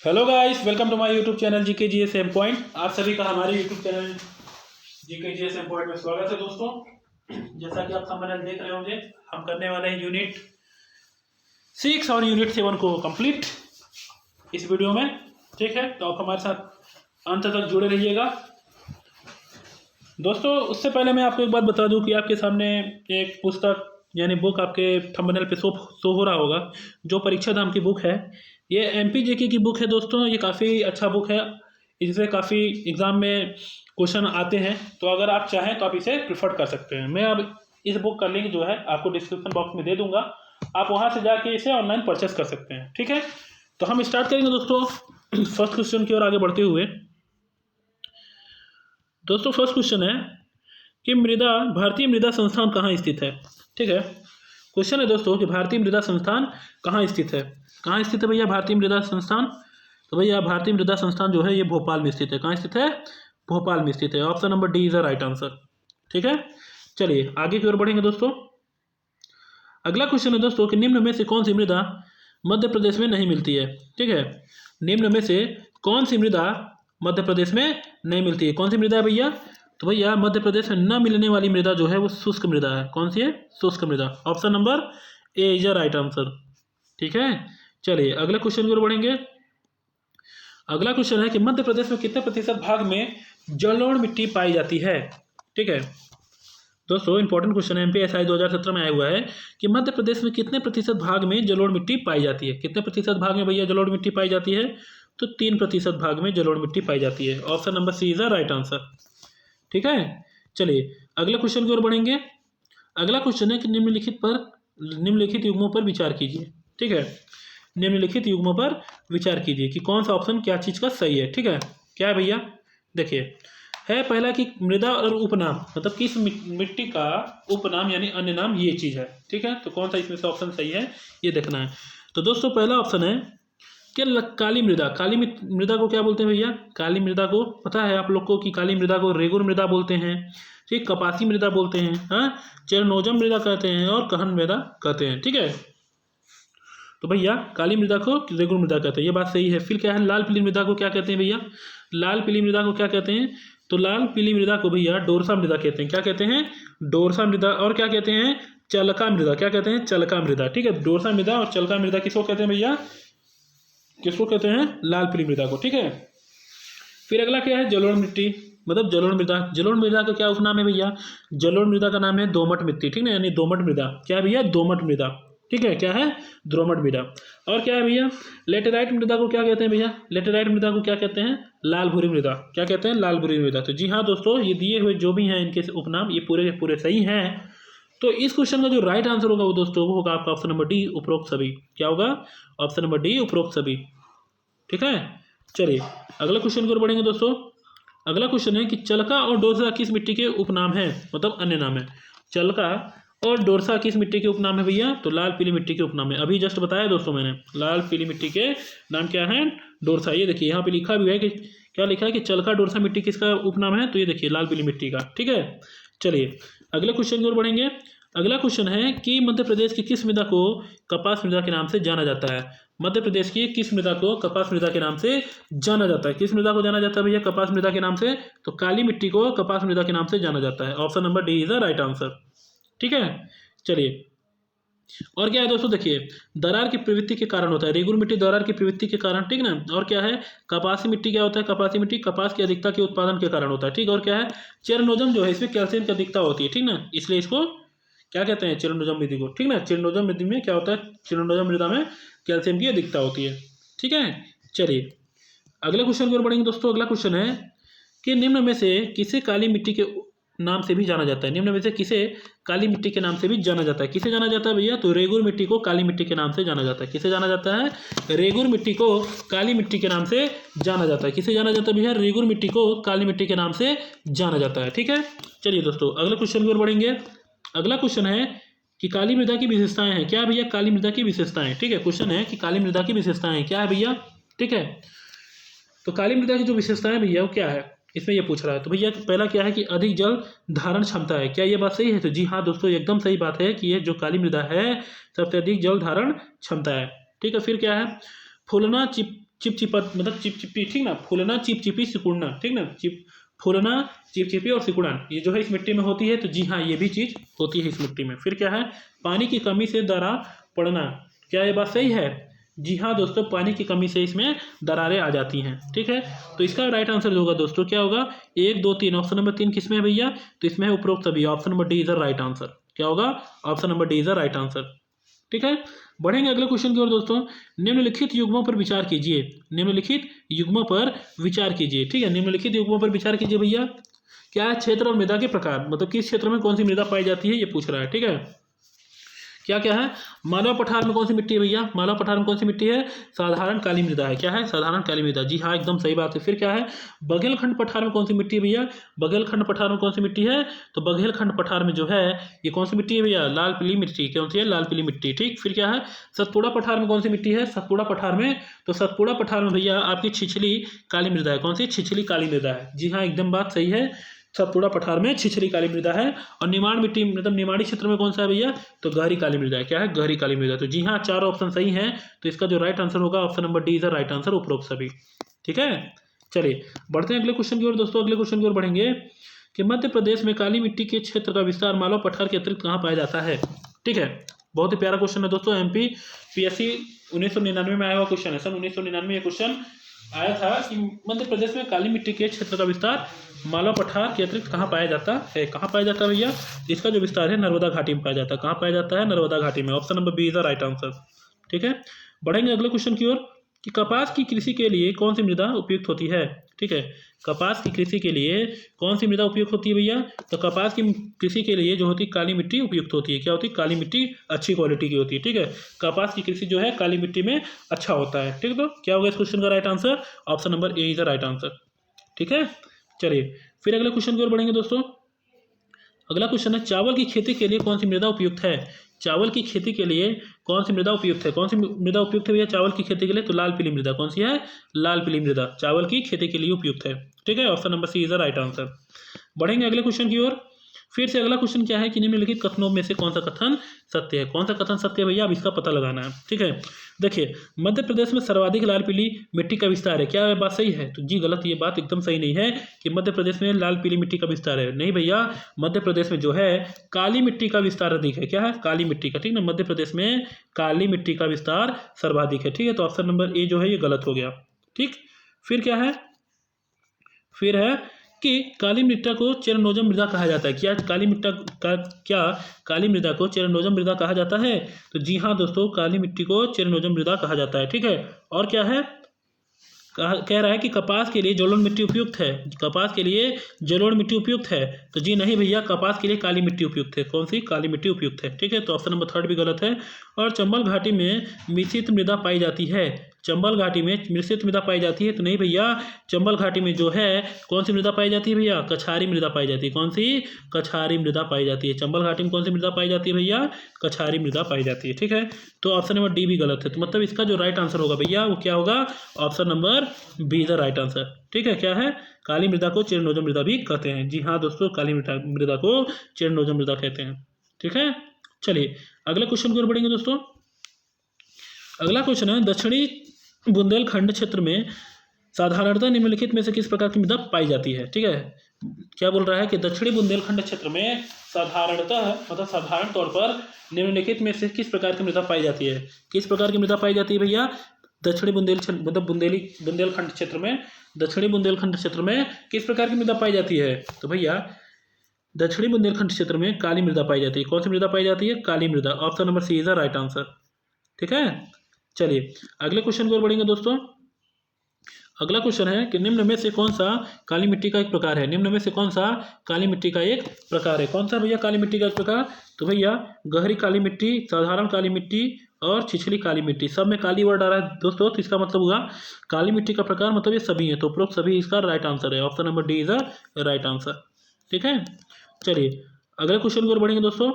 Hello guys, welcome to my YouTube channel GK GS M point. आप सभी का हमारे YouTube channel GK GS M point में स्वागत है दोस्तों। जैसा कि आप थंबनेल देख रहे होंगे, हम करने वाले हैं यूनिट 6 और यूनिट 7 को कंप्लीट इस वीडियो में। ठीक है, तो आप हमारे साथ अंत तक जुड़े रहिएगा दोस्तों। उससे पहले मैं आपको एक बात बता दूं कि आपके सामने एक पुस्तक यानी बुक आपके थंबनेल पे शो हो रहा होगा, जो परीक्षा धाम की बुक है। ये एमपीजीके की बुक है दोस्तों। ये काफ़ी अच्छा बुक है, इससे काफ़ी एग्ज़ाम में क्वेश्चन आते हैं। तो अगर आप चाहें तो आप इसे प्रिफर कर सकते हैं। मैं अब इस बुक का लिंक जो है आपको डिस्क्रिप्शन बॉक्स में दे दूंगा, आप वहाँ से जाके इसे ऑनलाइन परचेस कर सकते हैं। ठीक है, तो हम स्टार्ट करेंगे दोस्तों फर्स्ट क्वेश्चन की ओर आगे बढ़ते हुए। दोस्तों फर्स्ट क्वेश्चन है कि भारतीय मृदा संस्थान कहाँ स्थित है। ठीक है, क्वेश्चन है दोस्तों कि भारतीय मृदा संस्थान कहाँ स्थित है। कहाँ स्थित है भैया भारतीय मृदा संस्थान? तो भैया भारतीय मृदा संस्थान जो है ये भोपाल में स्थित है। कहाँ स्थित है? भोपाल में स्थित है। Option number D is the right answer. ठीक है, चलिए आगे की ओर बढ़ेंगे दोस्तों। अगला क्वेश्चन है दोस्तों कि निम्न में से कौन सी मृदा मध्य प्रदेश में नहीं मिलती है। ठीक है, निम्न में से कौन सी मृदा मध्य प्रदेश में नहीं मिलती है? कौन सी मृदा है भैया? तो भैया मध्य प्रदेश में न मिलने वाली मृदा जो है वो शुष्क मृदा है। कौन सी है? शुष्क मृदा। Option number A is the right answer. ठीक है, चलिए अगले क्वेश्चन की ओर बढ़ेंगे। अगला क्वेश्चन है कि मध्य प्रदेश में कितने प्रतिशत भाग में जलोढ़ मिट्टी पाई जाती है। ठीक है दोस्तों, इंपॉर्टेंट क्वेश्चन है, एमपीएसआई 2017 में आया हुआ है कि मध्य प्रदेश में कितने प्रतिशत भाग में जलोढ़ मिट्टी पाई जाती है। कितने प्रतिशत भाग में भैया जलोढ़ मिट्टी पाई जाती है? तो 3% भाग में जलोढ़ मिट्टी पाई जाती है। Option number C is the right answer. ठीक है, चलिए अगले क्वेश्चन की ओर बढ़ेंगे। अगला क्वेश्चन है कि निम्नलिखित युग्मों पर विचार कीजिए। ठीक है, निम्नलिखित युग्मों पर विचार कीजिए कि कौन सा ऑप्शन क्या चीज़ का सही है। ठीक है, क्या है भैया? देखिए, है पहला कि मृदा और उपनाम, मतलब किस मिट्टी का उपनाम यानी अन्य नाम ये चीज़ है। ठीक है, तो कौन सा इसमें से ऑप्शन सही है ये देखना है। तो दोस्तों पहला ऑप्शन है कि काली मृदा। मृदा को क्या बोलते हैं भैया? काली मृदा को पता है आप लोग को कि काली मृदा को रेगुर मृदा बोलते हैं, ठीक, कपासी मृदा बोलते हैं, हाँ, चेरनोजम मृदा कहते हैं और कहन मृदा कहते हैं। ठीक है, तो भैया काली मृदा को रेगुर मृदा कहते हैं, ये बात सही है। फिर क्या है, लाल पीली मृदा को क्या कहते हैं भैया? लाल पीली मृदा को क्या कहते हैं? तो लाल पीली मृदा को भैया डोरसा मृदा कहते हैं। क्या कहते हैं? डोरसा मृदा। और क्या कहते हैं? चलका मृदा। क्या कहते हैं? चलका मृदा। ठीक है, डोरसा मृदा और चलका मृदा किसको कहते हैं भैया? किसको कहते हैं? लाल पीली मृदा को। ठीक है, फिर अगला क्या है, जलोढ़ मिट्टी, मतलब जलोढ़ मृदा। जलोढ़ मृदा का क्या उपनाम है भैया? जलोढ़ मृदा का नाम है दोमट मिट्टी। ठीक है, यानी दोमट मृदा। क्या है भैया? दोमट मृदा। ठीक है, क्या है? दोमट मृदा। और क्या है भैया? लेटेराइट मृदा को क्या कहते हैं भैया? लेटेराइट मृदा को क्या कहते हैं? लाल भूरी मृदा। क्या कहते हैं? लाल भूरी मृदा। तो जी हाँ दोस्तों, ये दिए हुए जो भी हैं इनके उपनाम ये पूरे के पूरे सही हैं। तो इस क्वेश्चन का जो राइट आंसर होगा वो दोस्तों वो होगा आपका ऑप्शन नंबर डी, उपरोक्त सभी। क्या होगा? ऑप्शन नंबर डी, उपरोक्त सभी। ठीक है, चलिए अगला क्वेश्चन की ओर बढ़ेंगे दोस्तों। अगला क्वेश्चन है कि चलका और डोरसा किस मिट्टी के उपनाम है, मतलब अन्य नाम है। चलका और डोरसा किस मिट्टी के उपनाम है भैया? तो लाल पीली मिट्टी के उपनाम है। अभी जस्ट बताया दोस्तों मैंने, लाल पीली मिट्टी के नाम क्या है? डोरसा। ये देखिए यहाँ पे लिखा भी है कि क्या लिखा है कि चलका डोरसा मिट्टी किसका उपनाम है? तो ये देखिए लाल पीली मिट्टी का। ठीक है, चलिए अगले क्वेश्चन की ओर बढ़ेंगे। अगला क्वेश्चन है कि मध्य प्रदेश की किस मृदा को कपास मृदा के नाम से जाना जाता है। मध्य प्रदेश की किस मृदा को कपास मृदा के नाम से जाना जाता है? किस मृदा को जाना जाता है भैया कपास मृदा के नाम से? तो काली मिट्टी को कपास मृदा के नाम से जाना जाता है। Option number D is the right answer. ठीक है, चलिए और क्या है दोस्तों, देखिए दरार की प्रवृत्ति के कारण होता है। रेगुर मिट्टी दरार की प्रवृत्ति के कारण, ठीक ना। और क्या है, कपासी मिट्टी क्या होता है? कपासी मिट्टी कपास की अधिकता के उत्पादन के कारण होता है। ठीक, और क्या है, चेरनोजम जो है इसमें कैल्शियम की अधिकता होती है। ठीक ना, इसलिए इसको क्या कहते हैं? चेरनोजम मृदा को। ठीक ना, चेरनोजम मृदा में क्या होता है? चेरनोजम मृदा में कैल्शियम की अधिकता होती है। ठीक है, चलिए अगले क्वेश्चन की ओर बढ़ेंगे दोस्तों। अगला क्वेश्चन है कि निम्न में से किसे काली मिट्टी के नाम से भी जाना जाता है। निम्न में से किसे काली मिट्टी के नाम से भी जाना जाता है? किसे जाना जाता है भैया? तो रेगुर मिट्टी को काली मिट्टी के नाम से जाना जाता है। किसे जाना जाता है? रेगुर मिट्टी को काली मिट्टी के नाम से जाना जाता है। किसे जाना जाता है भैया? रेगुर मिट्टी को काली मिट्टी के नाम से जाना जाता है। ठीक है, चलिए दोस्तों अगले क्वेश्चन की ओर बढ़ेंगे। अगला क्वेश्चन है कि काली मृदा की विशेषताएं हैं। क्या भैया? काली मृदा की विशेषताएं। ठीक है, क्वेश्चन है कि काली मृदा की विशेषताएं क्या है भैया? ठीक है, तो काली मृदा की जो विशेषताएं भैया वो क्या है, इसमें ये पूछ रहा है। तो भैया पहला क्या है कि अधिक जल धारण क्षमता है। क्या ये बात सही है? तो जी हाँ दोस्तों, एकदम सही बात है कि ये जो काली मृदा है सबसे अधिक जल धारण क्षमता है। ठीक है, फिर क्या है, फूलना चिपचिपा मतलब चिपचिपी, ठीक ना, फूलना चिपचिपी सिकुड़ना, ठीक ना, फूलना चिपचिपी और सिकुड़न, ये जो है इस मिट्टी में होती है। तो जी हाँ, ये भी चीज़ होती है इस मिट्टी में। फिर क्या है, पानी की कमी से दरार पड़ना, क्या ये बात सही है? जी हाँ दोस्तों, पानी की कमी से इसमें दरारें आ जाती हैं, ठीक है। तो इसका राइट आंसर जो होगा दोस्तों क्या होगा, 1 2 3, ऑप्शन नंबर 3 किसमें है भैया? तो इसमें है उपरोक्त सभी, option number D is the right answer. क्या होगा? Option number D is the right answer, ठीक है। बढ़ेंगे अगले क्वेश्चन की ओर दोस्तों। निम्नलिखित युग्मों पर विचार कीजिए, निम्नलिखित युग्मों पर विचार कीजिए, ठीक है। निम्नलिखित युग्मों पर विचार कीजिए भैया। क्या है? क्षेत्र और मृदा के प्रकार, मतलब किस क्षेत्र में कौन सी मृदा पाई जाती है, ये पूछ रहा है, ठीक है। क्या क्या है? मालवा पठार में कौन सी मिट्टी है भैया? मालवा पठार में कौन सी मिट्टी है? साधारण काली मृदा है। क्या है? साधारण काली मृदा, जी हाँ एकदम सही बात है। फिर क्या है? बघेलखंड पठार में कौन सी मिट्टी है भैया? बघेलखंड पठार में कौन सी मिट्टी है? तो बघेलखंड पठार में जो है ये कौन सी मिट्टी है भैया? लाल पीली मिट्टी। कौन सी है? लाल पीली मिट्टी, ठीक। फिर क्या है? सतपुड़ा पठार में कौन सी मिट्टी है? सतपुड़ा पठार में, तो सतपुड़ा पठार में भैया आपकी छिछली काली मृदा है। कौन सी? छिछली काली मृदा है, जी हाँ एकदम बात सही है। सतपुड़ा पठार में छिछली काली मृदा है। और निमाड़ मिट्टी मतलब निमाड़ी क्षेत्र में कौन सा है भैया? तो गहरी काली मृदा है। क्या है? गहरी काली मृदा। तो जी हाँ, 4 ऑप्शन सही हैं। तो इसका जो राइट आंसर होगा option number D is the right answer, उपरोक्त सभी, ठीक है। चलिए बढ़ते हैं अगले क्वेश्चन की ओर दोस्तों। अगले क्वेश्चन की ओर बढ़ेंगे कि मध्य प्रदेश में काली मिट्टी के क्षेत्र का विस्तार मालवा पठार के अतिरिक्त कहाँ पाया जाता है, ठीक है। बहुत ही प्यारा क्वेश्चन है दोस्तों, एमपी पीएससी 1999 में आया हुआ क्वेश्चन है। सन 1999 ये क्वेश्चन आया था कि मध्य प्रदेश में काली मिट्टी के क्षेत्र का विस्तार मालवा पठार के अतिरिक्त कहाँ पाया जाता है? कहाँ पाया जाता है भैया? इसका जो विस्तार है नर्मदा घाटी में पाया जाता है। कहाँ पाया जाता है? नर्मदा घाटी में। Option number B is the right answer, ठीक है। बढ़ेंगे अगले क्वेश्चन की ओर कि कपास की कृषि के लिए कौन सी मृदा उपयुक्त होती है, ठीक है। कपास की कृषि के लिए कौन सी मृदा उपयुक्त होती है भैया? तो कपास की कृषि के लिए जो होती है काली मिट्टी उपयुक्त होती है। क्या होती है? काली मिट्टी अच्छी क्वालिटी की होती है, ठीक है। कपास की कृषि जो है काली मिट्टी में अच्छा होता है, ठीक है। तो क्या होगा इस क्वेश्चन का right answer? Option number A is the right answer, ठीक है। चलिए फिर अगले क्वेश्चन की ओर बढ़ेंगे दोस्तों। अगला क्वेश्चन है चावल की खेती के लिए कौन सी मृदा उपयुक्त है? चावल की खेती के लिए कौन सी मृदा उपयुक्त है? कौन सी मृदा उपयुक्त है भैया चावल की खेती के लिए? तो लाल पीली मृदा। कौन सी है? लाल पीली मृदा चावल की खेती के लिए उपयुक्त है, ठीक है। Option number C is the right answer. बढ़ेंगे अगले क्वेश्चन की ओर। फिर से अगला क्वेश्चन क्या है कि निम्नलिखित कथनों में से कौन सा कथन सत्य है? कौन सा कथन सत्य है भैया? अब इसका पता लगाना है, ठीक है। देखिए मध्य प्रदेश में सर्वाधिक लाल पीली मिट्टी का विस्तार है। क्या बात सही है? तो जी गलत, ये बात एकदम सही नहीं है कि मध्य प्रदेश में लाल पीली मिट्टी का विस्तार है। नहीं भैया, मध्य प्रदेश में जो है काली मिट्टी का विस्तार अधिक है। क्या है? काली मिट्टी का, ठीक ना। मध्य प्रदेश में काली मिट्टी का विस्तार सर्वाधिक है, ठीक है। तो ऑप्शन नंबर ए जो है ये गलत हो गया, ठीक। फिर क्या है? फिर है कि काली मृदा को चेरनोजम मृदा कहा जाता है। क्या काली मृदा का क्या काली मृदा को चेरनोजम मृदा कहा जाता है? तो जी हाँ दोस्तों, काली मिट्टी को चेरनोजम मृदा कहा जाता है, ठीक है। और क्या है? कह रहा है कि कपास के लिए जलोढ़ मिट्टी उपयुक्त है। कपास के लिए जलोढ़ मिट्टी उपयुक्त है। तो जी नहीं भैया, कपास के लिए काली मिट्टी उपयुक्त है। कौन सी? काली मिट्टी उपयुक्त है, ठीक है। तो ऑप्शन नंबर थर्ड भी गलत है। और चंबल घाटी में मिश्रित मृदा पाई जाती है। चंबल घाटी में मिश्रित मृदा पाई जाती है। तो नहीं भैया, चंबल घाटी में जो है कौन सी मृदा पाई जाती है भैया? कछारी मृदा पाई जाती है। कौन सी? कछारी मृदा पाई जाती है। चंबल घाटी में कौन सी मृदा पाई जाती है भैया? कछारी मृदा पाई जाती है, ठीक है। तो ऑप्शन नंबर डी भी गलत है। तो मतलब इसका जो राइट आंसर होगा भैया वो क्या होगा? Option number be the right answer, ठीक है। क्या है? काली मृदा को चेरनोजम मृदा भी कहते हैं। जी हाँ दोस्तों, काली मृदा को चेरनोजम मृदा कहते हैं, ठीक है। चलिए अगले क्वेश्चन की ओर बढ़ेंगे दोस्तों। अगला क्वेश्चन है दक्षिणी बुंदेलखंड क्षेत्र में साधारणतः निम्नलिखित में से किस प्रकार की मृदा पाई जाती है, ठीक है। क्या बोल रहा है कि दक्षिणी बुंदेलखंड क्षेत्र में साधारणतः मतलब साधारण तौर पर निम्नलिखित में से किस प्रकार की मृदा पाई जाती है? किस प्रकार की मृदा पाई जाती है भैया? दक्षिणी मतलब बुंदेलखंड क्षेत्र में, दक्षिणी बुंदेलखंड क्षेत्र में किस प्रकार की मृदा पाई जाती है? तो भैया दक्षिणी बुंदेलखंड क्षेत्र में काली मृदा पाई जाती है। कौन सी मृदा पाई जाती है? काली मृदा। Option number C is the right answer, ठीक है। चलिए अगले क्वेश्चन की ओर बढ़ेंगे दोस्तों। अगला क्वेश्चन है कि निम्न में से कौन सा काली मिट्टी का एक प्रकार है? निम्न में से कौन सा काली मिट्टी का एक प्रकार है? कौन सा भैया काली मिट्टी का एक प्रकार? तो भैया गहरी काली मिट्टी, साधारण काली मिट्टी और छिछली काली मिट्टी, सब में काली वर्ड आ रहा है दोस्तों। तो इसका मतलब हुआ काली मिट्टी का प्रकार मतलब ये सभी है। तो उपरोक्त सभी इसका राइट आंसर है। Option number D is the right answer, ठीक है। चलिए अगले क्वेश्चन की ओर बढ़ेंगे दोस्तों।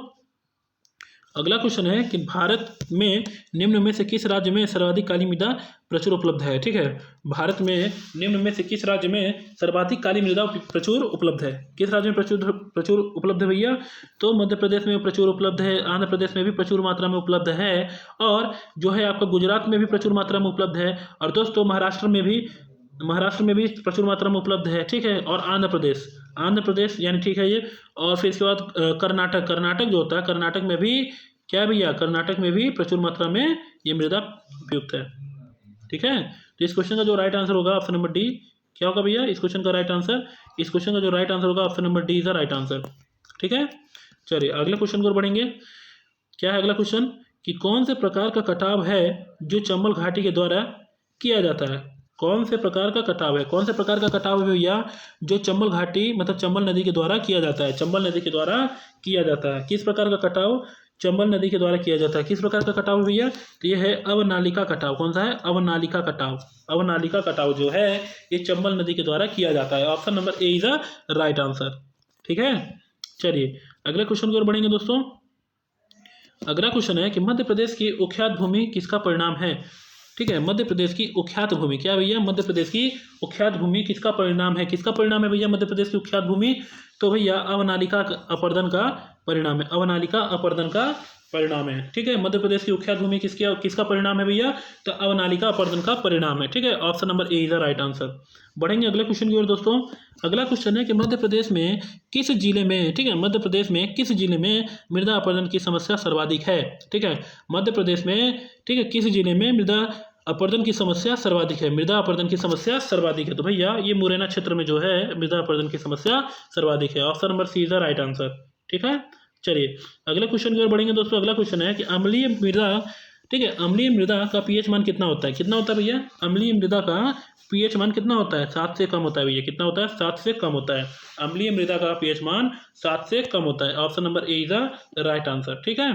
अगला क्वेश्चन है कि भारत में निम्न में से किस राज्य में सर्वाधिक काली मृदा प्रचुर उपलब्ध है। ठीक है, भारत में निम्न में से किस राज्य में सर्वाधिक काली मृदा प्रचुर उपलब्ध है। किस राज्य में प्रचुर प्रचुर उपलब्ध है भैया? तो मध्य प्रदेश में प्रचुर उपलब्ध है, आंध्र प्रदेश में भी प्रचुर मात्रा में उपलब्ध है, और जो है आपका गुजरात में भी प्रचुर मात्रा में उपलब्ध है, और दोस्तों महाराष्ट्र में भी प्रचुर मात्रा में उपलब्ध है। ठीक है, और आंध्र प्रदेश यानी ठीक है ये, और फिर इसके बाद कर्नाटक जो होता है, कर्नाटक में भी क्या है भैया, कर्नाटक में भी प्रचुर मात्रा में ये मृदा उपयुक्त है। ठीक है, तो इस क्वेश्चन का जो राइट आंसर होगा ऑप्शन नंबर डी। क्या होगा भैया इस क्वेश्चन का राइट आंसर? इस क्वेश्चन का जो राइट आंसर होगा option number D is the right answer. ठीक है, चलिए अगले क्वेश्चन को बढ़ेंगे। क्या है अगला क्वेश्चन कि कौन से प्रकार का कटाव है जो चंबल घाटी के द्वारा किया जाता है। कौन से प्रकार का कटाव है, कौन से प्रकार का कटाव है भैया जो चंबल घाटी मतलब चंबल नदी के द्वारा किया जाता है। चंबल नदी के द्वारा किया जाता है। किस प्रकार का कटाव चंबल नदी के द्वारा किया जाता है? किस प्रकार का कटाव है भैया? तो ये है अवनालिका कटाव। कौन सा है? अवनालिका कटाव। अवनालिका कटाव जो है ये चंबल नदी के द्वारा किया जाता है। Option number A is the right answer. ठीक है, चलिए अगले क्वेश्चन की ओर बढ़ेंगे दोस्तों। अगला क्वेश्चन है कि मध्य प्रदेश की उख्यात भूमि किसका परिणाम है। ठीक है, मध्य प्रदेश की उख्यात भूमि क्या भैया? मध्य प्रदेश की उख्यात भूमि किसका परिणाम है? किसका परिणाम है भैया मध्य प्रदेश की उख्यात भूमि? तो भैया अवनालिका अपर्दन का परिणाम है। अवनालिका अपर्दन का परिणाम है। ठीक है, मध्य प्रदेश की उख्यात भूमि किसका परिणाम है भैया? तो अवनालिका अपर्दन का परिणाम है। ठीक है, option number A is the right answer. बढ़ेंगे अगले क्वेश्चन की ओर दोस्तों। अगला क्वेश्चन है कि मध्य प्रदेश में किस जिले में, ठीक है, मध्य प्रदेश में किस जिले में मृदा अपर्दन की समस्या सर्वाधिक है। ठीक है, मध्य प्रदेश में, ठीक है, किस जिले में मृदा अपर्दन की समस्या सर्वाधिक है। मृदा अपर्दन की समस्या सर्वाधिक है तो भैया ये मुरैना क्षेत्र में जो है मृदा अपर्दन की समस्या सर्वाधिक है। Option number C is the right answer. ठीक है, चलिए अगले क्वेश्चन की ओर बढ़ेंगे दोस्तों। अगला क्वेश्चन है कि अम्लीय मृदा, ठीक है, अम्लीय मृदा का पीएच मान कितना होता है? कितना होता है भैया? अम्लीय मृदा का पीएच मान कितना होता है? 7 से कम होता है भैया। कितना होता है? 7 से कम होता है। अम्लीय मृदा का पीएच मान 7 से कम होता है। Option number A is the right answer. ठीक है,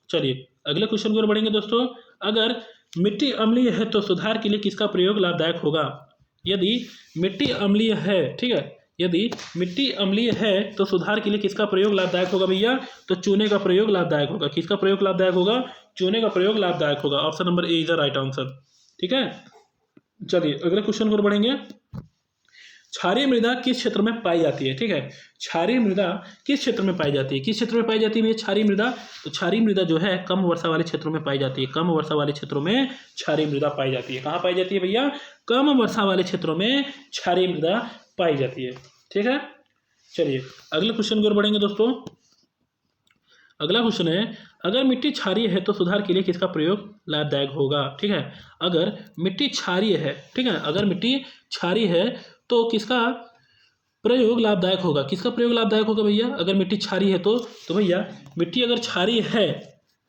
चलिए अगले क्वेश्चन की ओर बढ़ेंगे दोस्तों। अगर मिट्टी अम्लीय है तो सुधार के लिए किसका प्रयोग लाभदायक होगा? यदि मिट्टी अम्लीय है, ठीक है, यदि मिट्टी अम्लीय है तो सुधार के लिए किसका प्रयोग लाभदायक होगा भैया? तो चूने का प्रयोग लाभदायक होगा। किसका प्रयोग लाभदायक होगा? चूने का प्रयोग लाभदायक होगा। Option number A is the right answer. ठीक है, चलिए अगले क्वेश्चन पर बढ़ेंगे। क्षारीय मृदा किस क्षेत्र में पाई जाती है? ठीक है, क्षारीय मृदा किस क्षेत्र में पाई जाती है? किस क्षेत्र में पाई जाती है भैया क्षारीय मृदा? तो क्षारीय मृदा जो है कम वर्षा वाले क्षेत्रों में पाई जाती है। कम वर्षा वाले क्षेत्रों में क्षारीय मृदा पाई जाती है। कहाँ पाई जाती है भैया? कम वर्षा वाले क्षेत्रों में क्षारीय मृदा पाई जाती है। ठीक है, चलिए अगले क्वेश्चन की ओर बढ़ेंगे दोस्तों। अगला क्वेश्चन है अगर मिट्टी क्षारीय है तो सुधार के लिए किसका प्रयोग लाभदायक होगा? ठीक है, अगर मिट्टी क्षारीय है, ठीक है, अगर मिट्टी क्षारीय है तो किसका प्रयोग लाभदायक होगा? किसका प्रयोग लाभदायक होगा भैया? अगर मिट्टी क्षारीय है तो भैया मिट्टी अगर क्षारीय है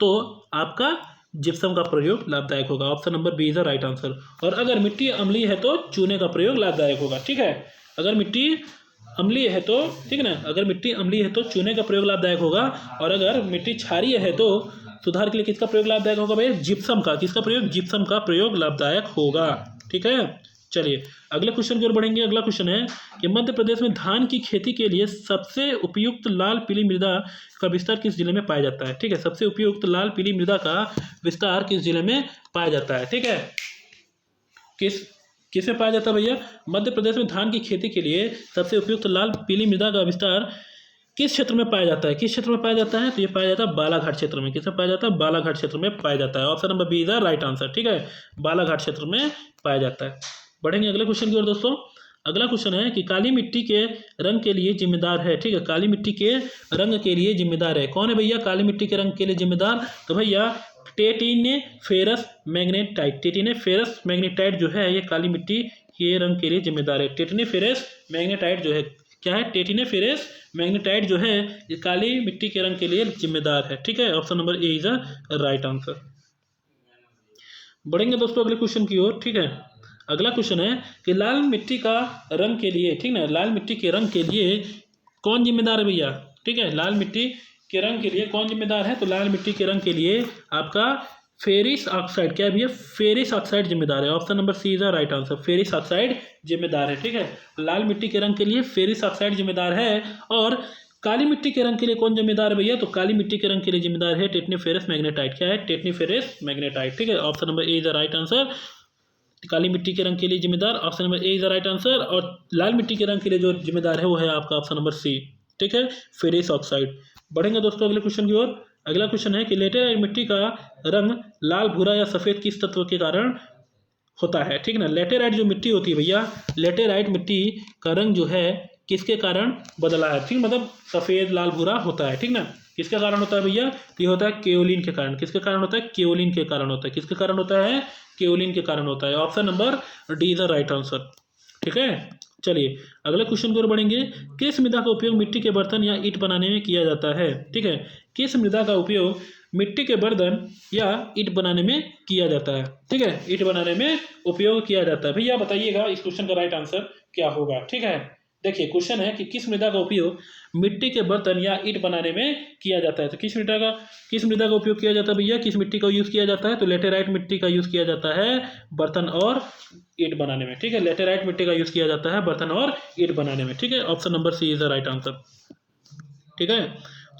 तो आपका जिप्सम का प्रयोग लाभदायक होगा। Option number B is the right answer. और अगर मिट्टी अम्लीय है तो चूने का प्रयोग लाभदायक होगा। ठीक है, अगर मिट्टी अम्लीय है तो, ठीक है ना, अगर मिट्टी अम्लीय है तो चूने का प्रयोग लाभदायक होगा, और अगर मिट्टी क्षारीय है तो सुधार के लिए किसका प्रयोग लाभदायक होगा भैया? जिप्सम का। किसका प्रयोग? जिप्सम का प्रयोग लाभदायक होगा। ठीक है, चलिए अगले क्वेश्चन की ओर बढ़ेंगे। अगला क्वेश्चन है कि मध्य प्रदेश में धान की खेती के लिए सबसे उपयुक्त लाल पीली मृदा का विस्तार किस जिले में पाया जाता है? ठीक है, सबसे उपयुक्त लाल पीली मृदा का विस्तार किस जिले में पाया जाता है? ठीक है, किस में पाया जाता है भैया? मध्य प्रदेश में धान की खेती के लिए सबसे उपयुक्त लाल पीली मृदा का विस्तार किस क्षेत्र में पाया जाता है? किस क्षेत्र में पाया जाता है? तो ये पाया जाता है बालाघाट क्षेत्र में। किसमें पाया जाता है? बालाघाट क्षेत्र में पाया जाता है। Option number B is the right answer. ठीक है, बालाघाट क्षेत्र में पाया जाता है। बढ़ेंगे अगले क्वेश्चन की ओर दोस्तों। अगला क्वेश्चन है कि काली मिट्टी के रंग के लिए जिम्मेदार है। ठीक है, काली मिट्टी के रंग के लिए जिम्मेदार है। कौन है भैया काली मिट्टी के रंग के लिए जिम्मेदार? तो भैया टेटिनेफेरस मैग्नेटाइट। टेटिनेफेरस मैग्नेटाइट जो है ये काली मिट्टी के रंग के लिए जिम्मेदार है। टेटिनेफेरस मैग्नेटाइट जो है क्या है? टेटिनेफेरस मैग्नेटाइट जो है ये काली मिट्टी के रंग के लिए जिम्मेदार है। ठीक है, option number A is the right answer. बढ़ेंगे दोस्तों अगले क्वेश्चन की ओर। ठीक है, अगला क्वेश्चन है कि लाल मिट्टी का रंग के लिए, ठीक ना, लाल मिट्टी के रंग के लिए कौन जिम्मेदार है भैया? ठीक है, लाल मिट्टी के रंग के लिए कौन जिम्मेदार है? तो लाल मिट्टी के रंग के लिए आपका फेरिस ऑक्साइड, क्या है भैया? फेरिस ऑक्साइड जिम्मेदार है। Option number C is the right answer. Ferric oxide जिम्मेदार है। ठीक है, लाल मिट्टी के रंग के लिए फेरिस ऑक्साइड जिम्मेदार है। और काली मिट्टी के रंग के लिए कौन जिम्मेदार है भैया? तो काली मिट्टी के रंग के लिए जिम्मेदार है टेक्नीफेरस मैग्नेटाइट। क्या है? Titaniferous magnetite. ठीक है, option number A is the right answer. काली मिट्टी के रंग के लिए जिम्मेदार option number A is the right answer. और लाल मिट्टी के रंग के लिए जो जिम्मेदार है वो है आपका ऑप्शन नंबर सी। ठीक है, फेरस ऑक्साइड। बढ़ेंगे दोस्तों अगले क्वेश्चन की ओर। अगला क्वेश्चन है कि लेटेराइट मिट्टी का रंग लाल, भूरा या सफेद किस तत्व के कारण होता है? ठीक है ना, लेटेराइट जो मिट्टी होती है भैया, लेटेराइट मिट्टी का रंग जो है किसके कारण बदला है? ठीक, मतलब सफेद, लाल, भूरा होता है। ठीक ना, किसके कारण होता है भैया? तो ये होता है केओलिन के कारण। किसके कारण होता है? केओलिन के कारण होता है। किसके कारण होता है? केओलिन के कारण होता है। Option number D is the right answer. ठीक है, चलिए अगले क्वेश्चन की ओर बढ़ेंगे। किस मृदा का उपयोग मिट्टी के बर्तन या ईंट बनाने में किया जाता है? ठीक है, किस मृदा का उपयोग मिट्टी के बर्तन या ईंट बनाने में किया जाता है? ठीक है, ईंट बनाने में उपयोग किया जाता है। भैया बताइएगा इस क्वेश्चन का राइट आंसर क्या होगा? ठीक है, देखिए क्वेश्चन है कि किस मृदा का उपयोग मिट्टी के बर्तन या ईंट बनाने में किया जाता है? तो किस मृदा का उपयोग किया जाता है भैया? किस मिट्टी का यूज़ किया जाता है? तो लेटेराइट मिट्टी का यूज़ किया जाता है बर्तन और ईंट बनाने में। ठीक है, लेटेराइट मिट्टी का यूज़ किया जाता है बर्तन और ईंट बनाने में। ठीक है, option number C is the right answer. ठीक है,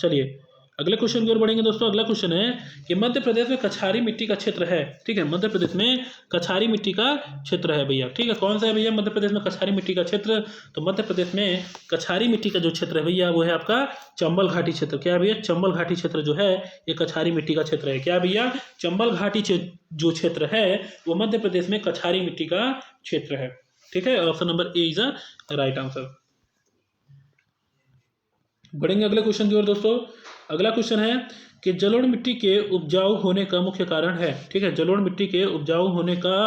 चलिए अगले क्वेश्चन की ओर बढ़ेंगे दोस्तों। अगला क्वेश्चन है कि मध्य प्रदेश में कछारी मिट्टी का क्षेत्र है। ठीक है, मध्य प्रदेश में कछारी मिट्टी का क्षेत्र है भैया। ठीक है, कौन सा है भैया मध्य प्रदेश में कछारी मिट्टी का क्षेत्र? तो मध्य प्रदेश में कछारी मिट्टी का जो क्षेत्र है भैया वो है आपका चंबल घाटी क्षेत्र। क्या है भैया? चंबल घाटी क्षेत्र जो है ये कछारी मिट्टी का क्षेत्र है। क्या भैया? चंबल घाटी जो क्षेत्र है वो मध्य प्रदेश में कछारी मिट्टी का क्षेत्र है। ठीक है, option number A is the right answer. बढ़ेंगे अगले क्वेश्चन की ओर दोस्तों। अगला क्वेश्चन है कि जलोढ़ मिट्टी के उपजाऊ होने का मुख्य कारण है। ठीक है, जलोढ़ मिट्टी के उपजाऊ होने का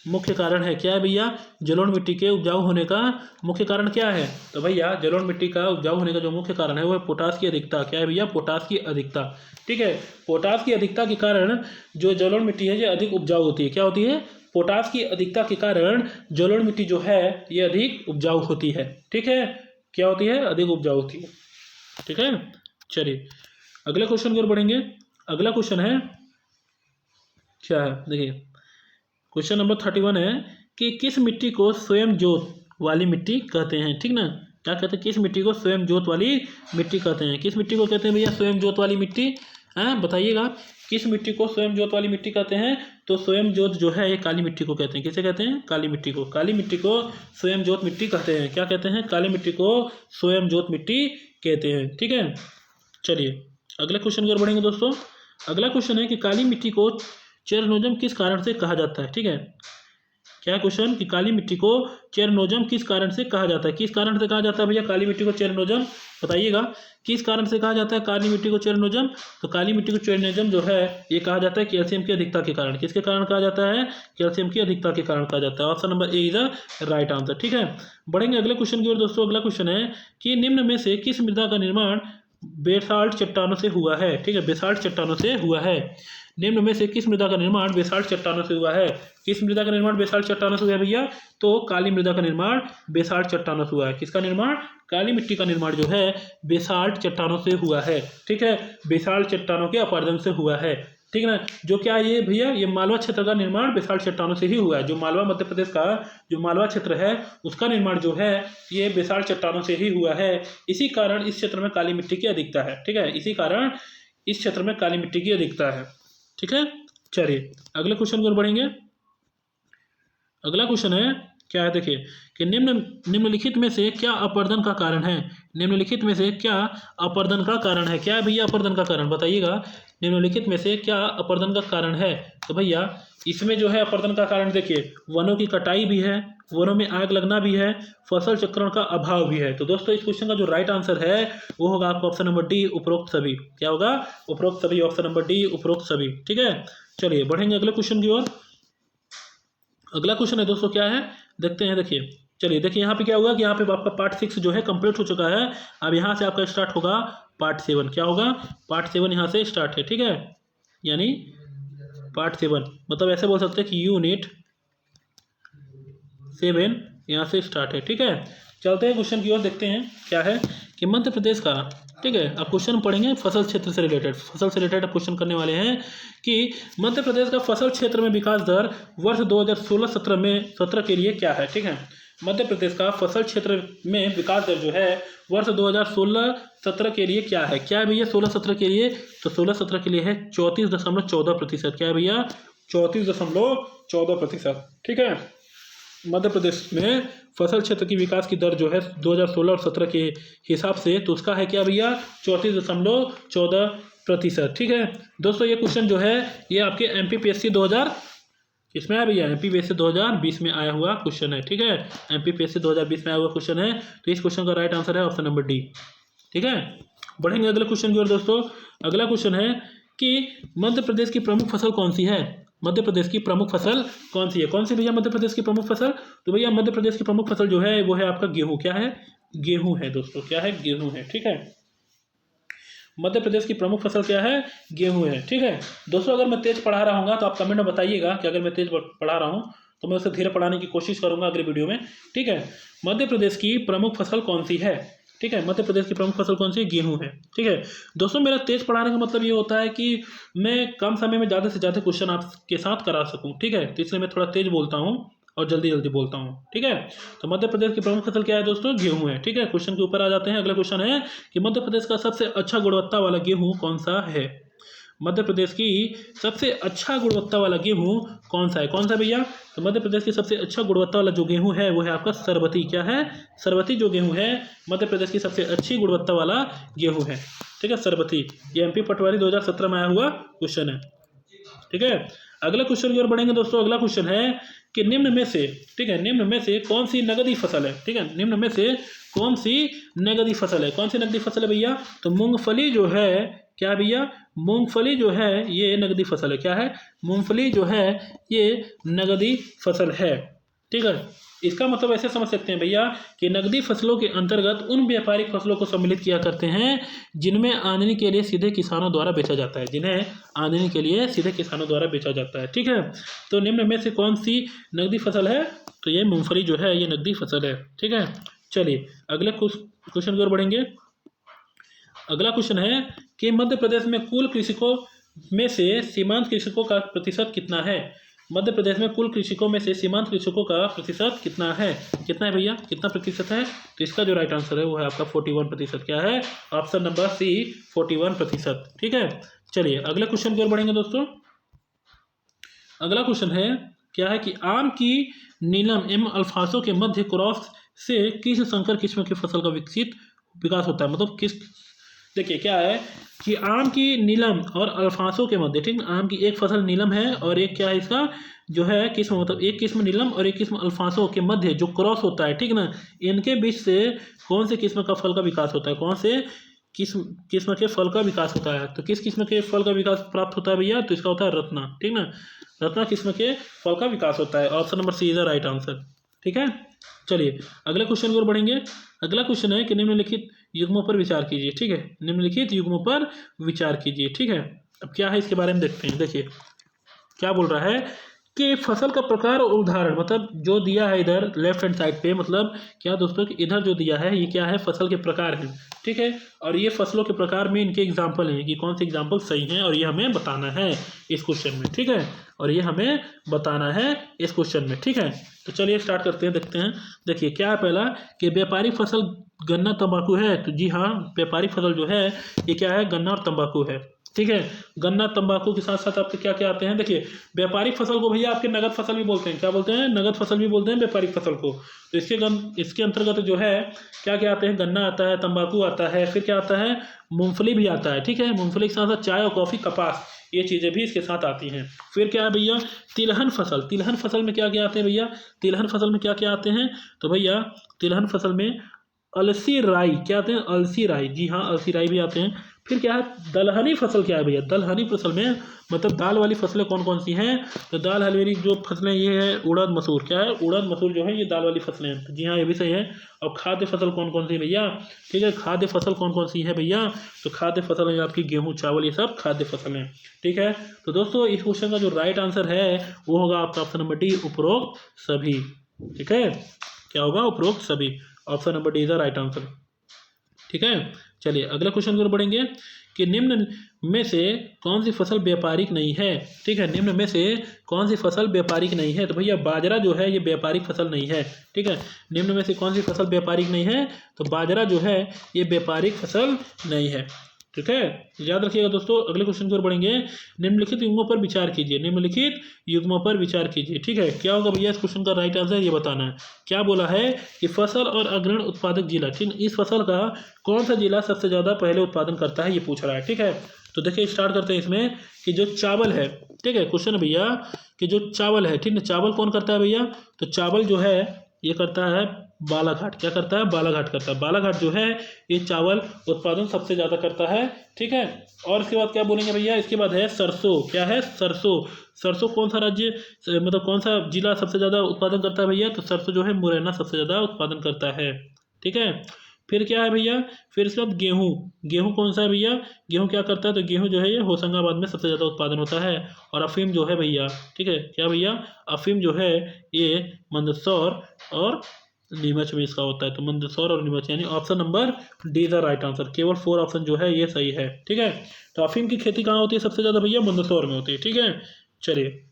मुख्य कारण है। क्या है भैया? जलोढ़ मिट्टी के उपजाऊ होने का मुख्य कारण क्या है? तो भैया जलोढ़ मिट्टी का उपजाऊ होने का जो मुख्य कारण है वो है पोटास की अधिकता। क्या है भैया? पोटास की अधिकता। ठीक है, पोटास की अधिकता के कारण जो जलोढ़ मिट्टी है ये अधिक उपजाऊ होती है। क्या होती है? पोटास की अधिकता के कारण जलोढ़ मिट्टी जो है ये अधिक उपजाऊ होती है। ठीक है, क्या होती है? अधिक उपजाऊ होती है। ठीक है, चलिए अगले क्वेश्चन की ओर बढ़ेंगे। अगला क्वेश्चन है क्या है? देखिए क्वेश्चन नंबर 31 है कि किस मिट्टी को स्वयं ज्योत वाली मिट्टी कहते हैं? ठीक ना, क्या कहते हैं? किस मिट्टी को स्वयं ज्योत वाली मिट्टी कहते हैं? किस मिट्टी को कहते हैं भैया स्वयं ज्योत वाली मिट्टी? बताइएगा किस मिट्टी को स्वयं ज्योत वाली मिट्टी कहते हैं? तो स्वयं ज्योत जो है ये काली मिट्टी को कहते हैं। किसे कहते हैं? काली मिट्टी को। काली मिट्टी को स्वयं ज्योत मिट्टी कहते हैं। क्या कहते हैं? काली मिट्टी को स्वयं ज्योत मिट्टी कहते हैं। ठीक है, चलिए अगले क्वेश्चन की ओर बढ़ेंगे दोस्तों। अगला क्वेश्चन है कि काली मिट्टी को चेरनोजम किस कारण से कहा जाता है? ठीक है, क्या क्वेश्चन कि काली मिट्टी को चेरनोजम किस कारण से कहा जाता है? किस कारण से कहा जाता है भैया काली मिट्टी को चेरनोजम? बताइएगा किस कारण से कहा जाता है काली मिट्टी को चेरनोजम? तो काली मिट्टी को चेरनोजम जो है ये कहा जाता है कैल्शियम की अधिकता के कारण। किसके कारण कहा जाता है? कैल्शियम की अधिकता के कारण कहा जाता है। Option number A is the right answer. ठीक है, बढ़ेंगे अगले क्वेश्चन की ओर दोस्तों। अगला क्वेश्चन है कि निम्न में से किस मृदा का निर्माण बेसाल्ट चट्टानों से हुआ है? ठीक है, बेसाल्ट चट्टानों से हुआ है। निम्न में से किस मृदा का निर्माण बेसाल्ट चट्टानों से हुआ है? किस मृदा का निर्माण बेसाल्ट चट्टानों से हुआ है भैया? तो काली मृदा का निर्माण बेसाल्ट चट्टानों से हुआ है। किसका निर्माण? काली मिट्टी का निर्माण जो है बेसाल्ट चट्टानों से हुआ है। ठीक है, बेसाल्ट चट्टानों के अपरदन से हुआ है। ठीक है ना, जो क्या ये भैया ये मालवा क्षेत्र का निर्माण बेसाल्ट चट्टानों से ही हुआ है। जो मालवा मध्य प्रदेश का जो मालवा क्षेत्र है उसका निर्माण जो है ये बेसाल्ट चट्टानों से ही हुआ है। इसी कारण इस क्षेत्र में काली मिट्टी की अधिकता है। ठीक है, इसी कारण इस क्षेत्र में काली मिट्टी की अधिकता है। ठीक है, चलिए अगले क्वेश्चन की ओर बढ़ेंगे। अगला क्वेश्चन है क्या है? देखिए कि निम्नलिखित में से क्या अपर्दन का कारण है? निम्नलिखित में से क्या अपर्दन का कारण है? क्या है भैया अपर्दन का कारण? बताइएगा निम्नलिखित में से क्या अपर्दन का कारण है? तो भैया इसमें जो है अपर्दन का कारण देखिए वनों की कटाई भी है, वनों में आग लगना भी है, फसल चक्रण का अभाव भी है। तो दोस्तों इस क्वेश्चन का जो राइट आंसर है वो होगा आपका ऑप्शन नंबर डी उपरोक्त सभी। क्या होगा? उपरोक्त सभी। ऑप्शन नंबर डी उपरोक्त सभी। ठीक है, चलिए बढ़ेंगे अगले क्वेश्चन की ओर। अगला क्वेश्चन है दोस्तों क्या है देखते हैं। देखिए चलिए देखिए यहाँ पे क्या होगा कि यहाँ पे आपका पार्ट 6 जो है कंप्लीट हो चुका है। अब यहाँ से आपका स्टार्ट होगा पार्ट 7। क्या होगा? पार्ट 7 यहाँ से स्टार्ट है। ठीक है, यानी पार्ट 7 मतलब ऐसे बोल सकते हैं कि यूनिट 7 यहाँ से स्टार्ट है। ठीक है, चलते हैं क्वेश्चन की ओर। देखते हैं क्या है कि मध्य प्रदेश का, ठीक है, अब क्वेश्चन पढ़ेंगे फसल क्षेत्र से रिलेटेड। फसल से रिलेटेड क्वेश्चन करने वाले हैं कि मध्य प्रदेश का फसल क्षेत्र में विकास दर वर्ष 2016-17 में 17 के लिए क्या है? ठीक है, मध्य प्रदेश का फसल क्षेत्र में विकास दर जो है वर्ष 2016-17 के लिए क्या है? क्या है भैया 16-17 के लिए? तो 16-17 के लिए है 34.14%। क्या है भैया? 34.14%। ठीक है, मध्य प्रदेश में फसल क्षेत्र की विकास की दर जो है 2016 और 17 के हिसाब से, तो उसका है क्या भैया? 34.14%। ठीक है दोस्तों, ये क्वेश्चन जो है ये आपके MPPSC 2000 इसमें आया भैया, MPPSC 2020 में आया हुआ क्वेश्चन है। ठीक है, MPPSC 2020 में आया हुआ क्वेश्चन है, तो इस क्वेश्चन का राइट आंसर है ऑप्शन नंबर डी। ठीक है, बढ़ेंगे अगले क्वेश्चन की ओर दोस्तों। अगला क्वेश्चन है कि मध्य प्रदेश की प्रमुख फसल कौन सी है? मध्य प्रदेश की प्रमुख फसल कौन सी है? कौन सी भैया मध्य प्रदेश की प्रमुख फसल? तो भैया मध्य प्रदेश की प्रमुख फसल जो है वो है आपका गेहूं। क्या है? गेहूं है दोस्तों। क्या है? गेहूं है। ठीक है, मध्य प्रदेश की प्रमुख फसल क्या है? गेहूं है। ठीक है दोस्तों, अगर मैं तेज पढ़ा रहा हूँ तो आप कमेंट में बताइएगा कि अगर मैं तेज पढ़ा रहा हूँ तो मैं उसे धीरे पढ़ाने की कोशिश करूंगा अगले वीडियो में। ठीक है, मध्य प्रदेश की प्रमुख फसल कौन सी है? ठीक है, मध्य प्रदेश की प्रमुख फसल कौन सी है? गेहूं है। ठीक है दोस्तों, मेरा तेज पढ़ाने का मतलब ये होता है कि मैं कम समय में ज़्यादा से ज़्यादा क्वेश्चन आपके साथ करा सकूं। ठीक है, तो इसलिए मैं थोड़ा तेज बोलता हूँ और जल्दी जल्दी बोलता हूँ। ठीक है, तो मध्य प्रदेश की प्रमुख फसल क्या है दोस्तों? गेहूं है। ठीक है, क्वेश्चन के ऊपर आ जाते हैं। अगला क्वेश्चन है कि मध्य प्रदेश का सबसे अच्छा गुणवत्ता वाला गेहूं कौन सा है? मध्य प्रदेश की सबसे अच्छा गुणवत्ता वाला गेहूं कौन सा है? कौन सा भैया? तो मध्य प्रदेश की सबसे अच्छा गुणवत्ता वाला जो गेहूं है वो है आपका सरबती। क्या है? सरबती जो गेहूं है मध्य प्रदेश की सबसे अच्छी गुणवत्ता वाला गेहूं है। ठीक है, सरबती। ये MP पटवारी 2017 में आया हुआ क्वेश्चन है। ठीक है, अगला क्वेश्चन की ओर बढ़ेंगे दोस्तों। अगला क्वेश्चन है कि निम्न में से, ठीक है, निम्न में से कौन सी नगदी फसल है? ठीक है, निम्न में से कौन सी नगदी फसल है? कौन सी नगदी फसल है भैया? तो मूंगफली जो है, क्या भैया? मूंगफली जो है ये नगदी फसल है। क्या है? मूंगफली जो है ये नगदी फसल है। ठीक है, इसका मतलब ऐसे समझ सकते हैं भैया कि नगदी फसलों के अंतर्गत उन व्यापारिक फसलों को सम्मिलित किया करते हैं जिनमें आमदनी के लिए सीधे किसानों द्वारा बेचा जाता है। जिन्हें आमदनी के लिए सीधे किसानों द्वारा बेचा जाता है। ठीक है, तो निम्न में से कौन सी नगदी फसल है? तो ये मूंगफली जो है ये नगदी फसल है। ठीक है, चलिए अगले क्वेश्चन की ओर बढ़ेंगे। अगला क्वेश्चन है कि मध्य प्रदेश में कुल कृषकों में से सीमांत कृषकों का प्रतिशत कितना है? मध्य प्रदेश में कुल कृषकों में से सीमांत कृषकों का प्रतिशत कितना है? कितना है भैया? कितना प्रतिशत है? तो इसका जो राइट आंसर है वो है आपका 41%। क्या है? Option number C 41%। ठीक है, चलिए अगले क्वेश्चन की ओर बढ़ेंगे दोस्तों। अगला क्वेश्चन है क्या है कि आम की नीलम एवं अल्फांसो के मध्य क्रॉस से किस संकर किस्म की फसल का विकास होता है? मतलब किस, देखिए क्या है कि आम की नीलम और अल्फांसो के मध्य, ठीक, आम की एक फसल नीलम है और एक क्या है इसका जो है किस्म, मतलब एक किस्म नीलम और एक किस्म अल्फांसो के मध्य जो क्रॉस होता है, ठीक ना, इनके बीच से कौन से किस्म का फल का विकास होता है? कौन से किस्म के फल का विकास होता है? तो किस किस्म के फल का विकास प्राप्त होता है भैया? तो इसका होता है रत्ना। ठीक ना, रत्ना किस्म के फल का विकास होता है। Option number C is the right answer. ठीक है, चलिए अगले क्वेश्चन की ओर बढ़ेंगे। अगला क्वेश्चन है कि निम्नलिखित युग्मों पर विचार कीजिए। ठीक है, निम्नलिखित युग्मों पर विचार कीजिए। ठीक है, अब क्या है इसके बारे में देखते हैं। देखिए क्या बोल रहा है कि फसल का प्रकार और उदाहरण, मतलब जो दिया है इधर लेफ्ट हैंड साइड पे, मतलब क्या दोस्तों कि इधर जो दिया है ये क्या है? फसल के प्रकार हैं। ठीक है, और ये फसलों के प्रकार में इनके एग्जाम्पल हैं कि कौन से एग्जाम्पल सही हैं और ये हमें बताना है इस क्वेश्चन में। ठीक है, और ये हमें बताना है इस क्वेश्चन में। ठीक है, तो चलिए स्टार्ट करते हैं, देखते हैं। देखिए क्या है पहला कि व्यापारिक फसल गन्ना तंबाकू है। तो जी हाँ, व्यापारिक फसल जो है ये क्या है? गन्ना और तंबाकू है। ठीक है, गन्ना तंबाकू के साथ साथ आपके क्या क्या आते हैं? देखिए व्यापारिक फसल को भैया आपके नगद फसल भी बोलते हैं। क्या बोलते हैं? नगद फसल भी बोलते हैं व्यापारिक फसल को। तो इसके अंतर्गत जो है क्या क्या आते हैं? गन्ना आता है, तंबाकू आता है, फिर क्या आता है? मूंगफली भी आता है। ठीक है, मूंगफली के साथ साथ चाय और कॉफ़ी, कपास, ये चीज़ें भी इसके साथ आती हैं। फिर क्या है भैया? तिलहन फसल। तिलहन फसल में क्या क्या आते हैं भैया? तिलहन फसल में क्या क्या आते हैं? तो भैया तिलहन फसल में अलसी राई, क्या आते हैं? अलसी राई, जी हाँ अलसी राई भी आते हैं। फिर क्या है? दलहनी फसल क्या है भैया? दलहनी फसल में मतलब दाल वाली फसलें कौन कौन सी हैं? तो दाल वाली जो फसलें ये है उड़द मसूर। क्या है? उड़द मसूर जो है ये दाल वाली फसलें हैं। जी हाँ ये भी सही है। और खाद्य फसल कौन कौन सी है भैया? ठीक है, खाद्य फसल कौन कौन सी है भैया? तो खाद्य फसल है आपकी गेहूँ, चावल, ये सब खाद्य फसल हैं। ठीक है, तो दोस्तों इस क्वेश्चन का जो राइट आंसर है वो होगा आपका ऑप्शन नंबर डी, उपरोक्त सभी। ठीक है, क्या होगा? उपरोक्त सभी। Option number D is the right answer. ठीक है, चलिए अगला क्वेश्चन की ओर बढ़ेंगे कि निम्न में से कौन सी फसल व्यापारिक नहीं है। ठीक है, निम्न में से कौन सी फसल व्यापारिक नहीं है। तो भैया बाजरा जो है ये व्यापारिक फसल नहीं है। ठीक है, निम्न में से कौन सी फसल व्यापारिक नहीं है, तो बाजरा जो है ये व्यापारिक फसल नहीं है। ठीक है, याद रखिएगा दोस्तों। अगले क्वेश्चन की ओर बढ़ेंगे। निम्नलिखित युग्मों पर विचार कीजिए, निम्नलिखित युग्मों पर विचार कीजिए। ठीक है, क्या होगा भैया इस क्वेश्चन का राइट आंसर ये बताना है। क्या बोला है कि फसल और अग्रणी उत्पादक जिला, ठीक, इस फसल का कौन सा जिला सबसे ज़्यादा पहले उत्पादन करता है, ये पूछ रहा है। ठीक है, तो देखिए स्टार्ट करते हैं इसमें कि जो चावल है, ठीक है, क्वेश्चन है भैया कि जो चावल है, ठीक है, चावल कौन करता है भैया, तो चावल जो है ये करता है बालाघाट। क्या करता है, बालाघाट करता है। बालाघाट जो है ये चावल उत्पादन सबसे ज़्यादा करता है। ठीक है, और इसके बाद क्या बोलेंगे भैया, इसके बाद है सरसों। क्या है, सरसों। सरसों कौन सा राज्य, मतलब कौन सा जिला सबसे ज़्यादा उत्पादन करता है भैया, तो सरसों जो है मुरैना सबसे ज़्यादा उत्पादन करता है। ठीक है, फिर क्या है भैया, फिर इसके बाद गेहूँ। गेहूँ कौन सा है भैया, गेहूँ क्या करता है, तो गेहूँ जो है ये होशंगाबाद में सबसे ज़्यादा उत्पादन होता है। और अफीम जो है भैया, ठीक है, क्या भैया, अफीम जो है ये मंदसौर और नीमच में इसका होता है। तो मंदसौर और नीमच, यानी option number D is the right answer. केवल 4 ऑप्शन जो है ये सही है। ठीक है, तो अफीम की खेती कहाँ होती है सबसे ज़्यादा भैया, मंदसौर में होती है। ठीक है, चलिए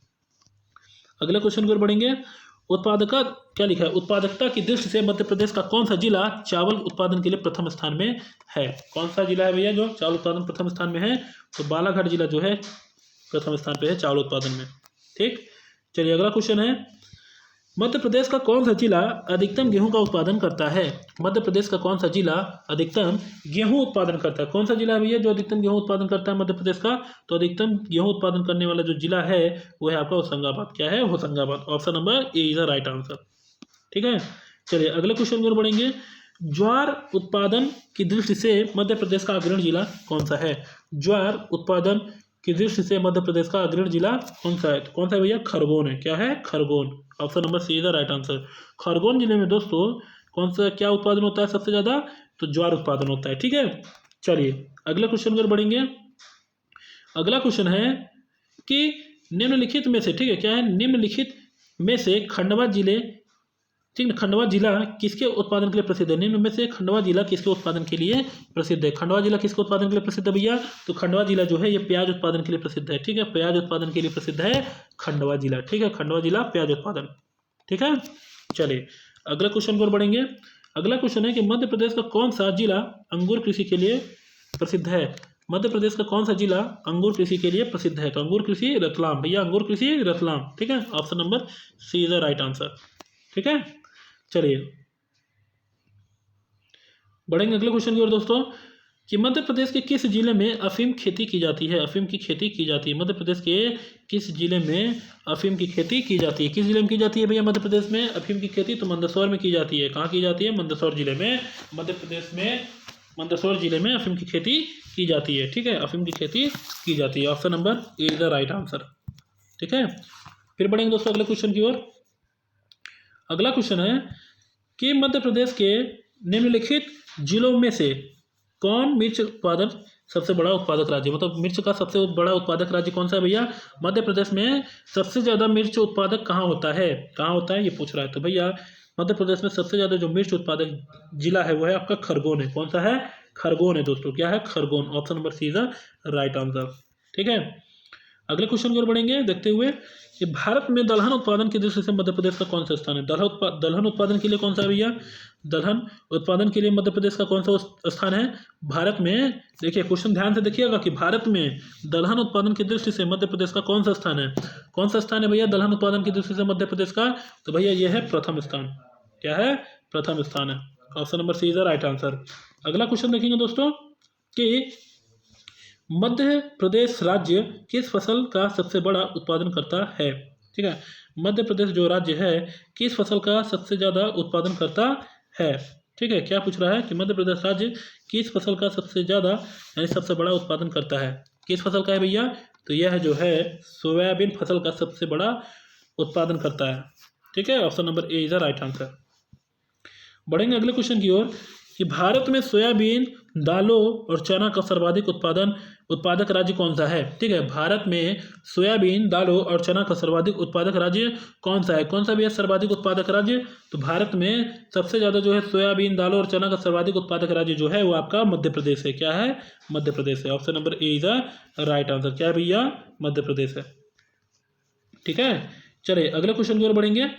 अगले क्वेश्चन की ओर बढ़ेंगे। उत्पादकता क्या लिखा है, उत्पादकता की दृष्टि से मध्य प्रदेश का कौन सा जिला चावल उत्पादन के लिए प्रथम स्थान में है। कौन सा जिला है भैया जो चावल उत्पादन प्रथम स्थान में है, तो बालाघाट जिला जो है प्रथम स्थान पे है चावल उत्पादन में। ठीक, चलिए अगला क्वेश्चन है, मध्य प्रदेश का कौन सा जिला अधिकतम गेहूं का उत्पादन करता है। मध्य प्रदेश का कौन सा जिला अधिकतम गेहूं उत्पादन करता है। कौन सा जिला है भैया जो अधिकतम गेहूं उत्पादन करता है मध्य प्रदेश का, तो अधिकतम गेहूं उत्पादन करने वाला जो जिला है वो है आपका होशंगाबाद। क्या है, Hoshangabad. Option number A is the right answer. ठीक है, चलिए अगले क्वेश्चन की ओर बढ़ेंगे। ज्वार उत्पादन की दृष्टि से मध्य प्रदेश का अग्रणी जिला कौन सा है। ज्वार उत्पादन की दृष्टि से मध्य प्रदेश का अग्रणी जिला कौन सा है, तो कौन सा है भैया, खरगोन है। क्या है, Khargone. Option number C is the right answer. Khargone जिले में दोस्तों कौन सा क्या उत्पादन होता है सबसे ज़्यादा, तो ज्वार उत्पादन होता है। ठीक है, चलिए अगले क्वेश्चन पर बढ़ेंगे। अगला क्वेश्चन है कि निम्नलिखित में से, ठीक है, क्या है, निम्नलिखित में से खंडवा जिले, ठीक है, खंडवा जिला किसके उत्पादन के लिए प्रसिद्ध है। निम्न में से खंडवा जिला किसके उत्पादन के लिए प्रसिद्ध है। खंडवा जिला किसके उत्पादन के लिए प्रसिद्ध है भैया, तो खंडवा जिला जो है ये प्याज उत्पादन के लिए प्रसिद्ध है। ठीक है, प्याज उत्पादन के लिए प्रसिद्ध है खंडवा जिला। ठीक है, खंडवा जिला प्याज उत्पादन। ठीक है, चलिए अगला क्वेश्चन पर बढ़ेंगे। अगला क्वेश्चन है कि मध्य प्रदेश का कौन सा जिला अंगूर कृषि के लिए प्रसिद्ध है। मध्य प्रदेश का कौन सा जिला अंगूर कृषि के लिए प्रसिद्ध है, तो अंगूर कृषि रतलाम। भैया अंगूर कृषि रतलाम। ठीक है, option number C is the right answer. ठीक है, चलिए बढ़ेंगे अगले क्वेश्चन की ओर दोस्तों कि मध्य प्रदेश के किस जिले में अफीम खेती की जाती है। अफीम की खेती की जाती है मध्य प्रदेश के किस जिले में अफीम की खेती की जाती है। किस जिले में की जाती है भैया मध्य प्रदेश में अफीम की खेती, तो मंदसौर में की जाती है। कहाँ की जाती है, मंदसौर जिले में। मध्य प्रदेश में मंदसौर जिले में अफीम की खेती की जाती है। ठीक है, अफीम की खेती की जाती है। Option number A is the right answer. ठीक है, फिर बढ़ेंगे दोस्तों अगले क्वेश्चन की ओर। अगला क्वेश्चन है कि मध्य प्रदेश के निम्नलिखित जिलों में से कौन मिर्च उत्पादन सबसे बड़ा उत्पादक राज्य, मतलब मिर्च का सबसे बड़ा उत्पादक राज्य कौन सा है भैया। मध्य प्रदेश में सबसे ज़्यादा मिर्च उत्पादक कहाँ होता है, कहाँ होता है ये पूछ रहा है। तो भैया मध्य प्रदेश में सबसे ज़्यादा जो मिर्च उत्पादक जिला है वो है आपका खरगोन है। कौन सा है, खरगोन है दोस्तों। क्या है, Khargone. Option number C is the right answer. ठीक है, अगले क्वेश्चन की ओर बढ़ेंगे देखते हुए कि भारत में दलहन उत्पादन की दृष्टि से मध्य प्रदेश का कौन सा स्थान है। दलहन उत्पादन के लिए कौन सा है भैया, दलहन उत्पादन के लिए मध्य प्रदेश का कौन सा स्थान है भारत में। देखिए क्वेश्चन ध्यान से देखिएगा कि भारत में दलहन उत्पादन की दृष्टि से मध्य प्रदेश का कौन सा स्थान है। कौन सा स्थान है भैया दलहन उत्पादन की दृष्टि से मध्य प्रदेश का, तो भैया ये है प्रथम स्थान। क्या है, प्रथम स्थान है। Option number C is the right answer. अगला क्वेश्चन देखेंगे दोस्तों कि मध्य प्रदेश राज्य किस फसल का सबसे बड़ा उत्पादन करता है। ठीक है, मध्य प्रदेश जो राज्य है किस फसल का सबसे ज़्यादा उत्पादन करता है। ठीक है, क्या पूछ रहा है कि मध्य प्रदेश राज्य किस फसल का सबसे ज़्यादा यानी सबसे बड़ा उत्पादन करता है। किस फसल का है भैया, तो यह जो है सोयाबीन फसल का सबसे बड़ा उत्पादन करता है। ठीक है, option number A is the right answer. बढ़ेंगे अगले क्वेश्चन की ओर कि भारत में सोयाबीन, दालों और चना का सर्वाधिक उत्पादक राज्य कौन सा है। ठीक है, भारत में सोयाबीन, दालों और चना का सर्वाधिक उत्पादक राज्य कौन सा है। कौन सा भी है सर्वाधिक उत्पादक राज्य, तो भारत में सबसे ज़्यादा जो है सोयाबीन, दालों और चना का सर्वाधिक उत्पादक राज्य जो है वो आपका मध्य प्रदेश है। क्या है, मध्य प्रदेश है। Option number A is the right answer. क्या है भैया, मध्य प्रदेश है। ठीक है, चलिए अगले क्वेश्चन की ओर बढ़ेंगे।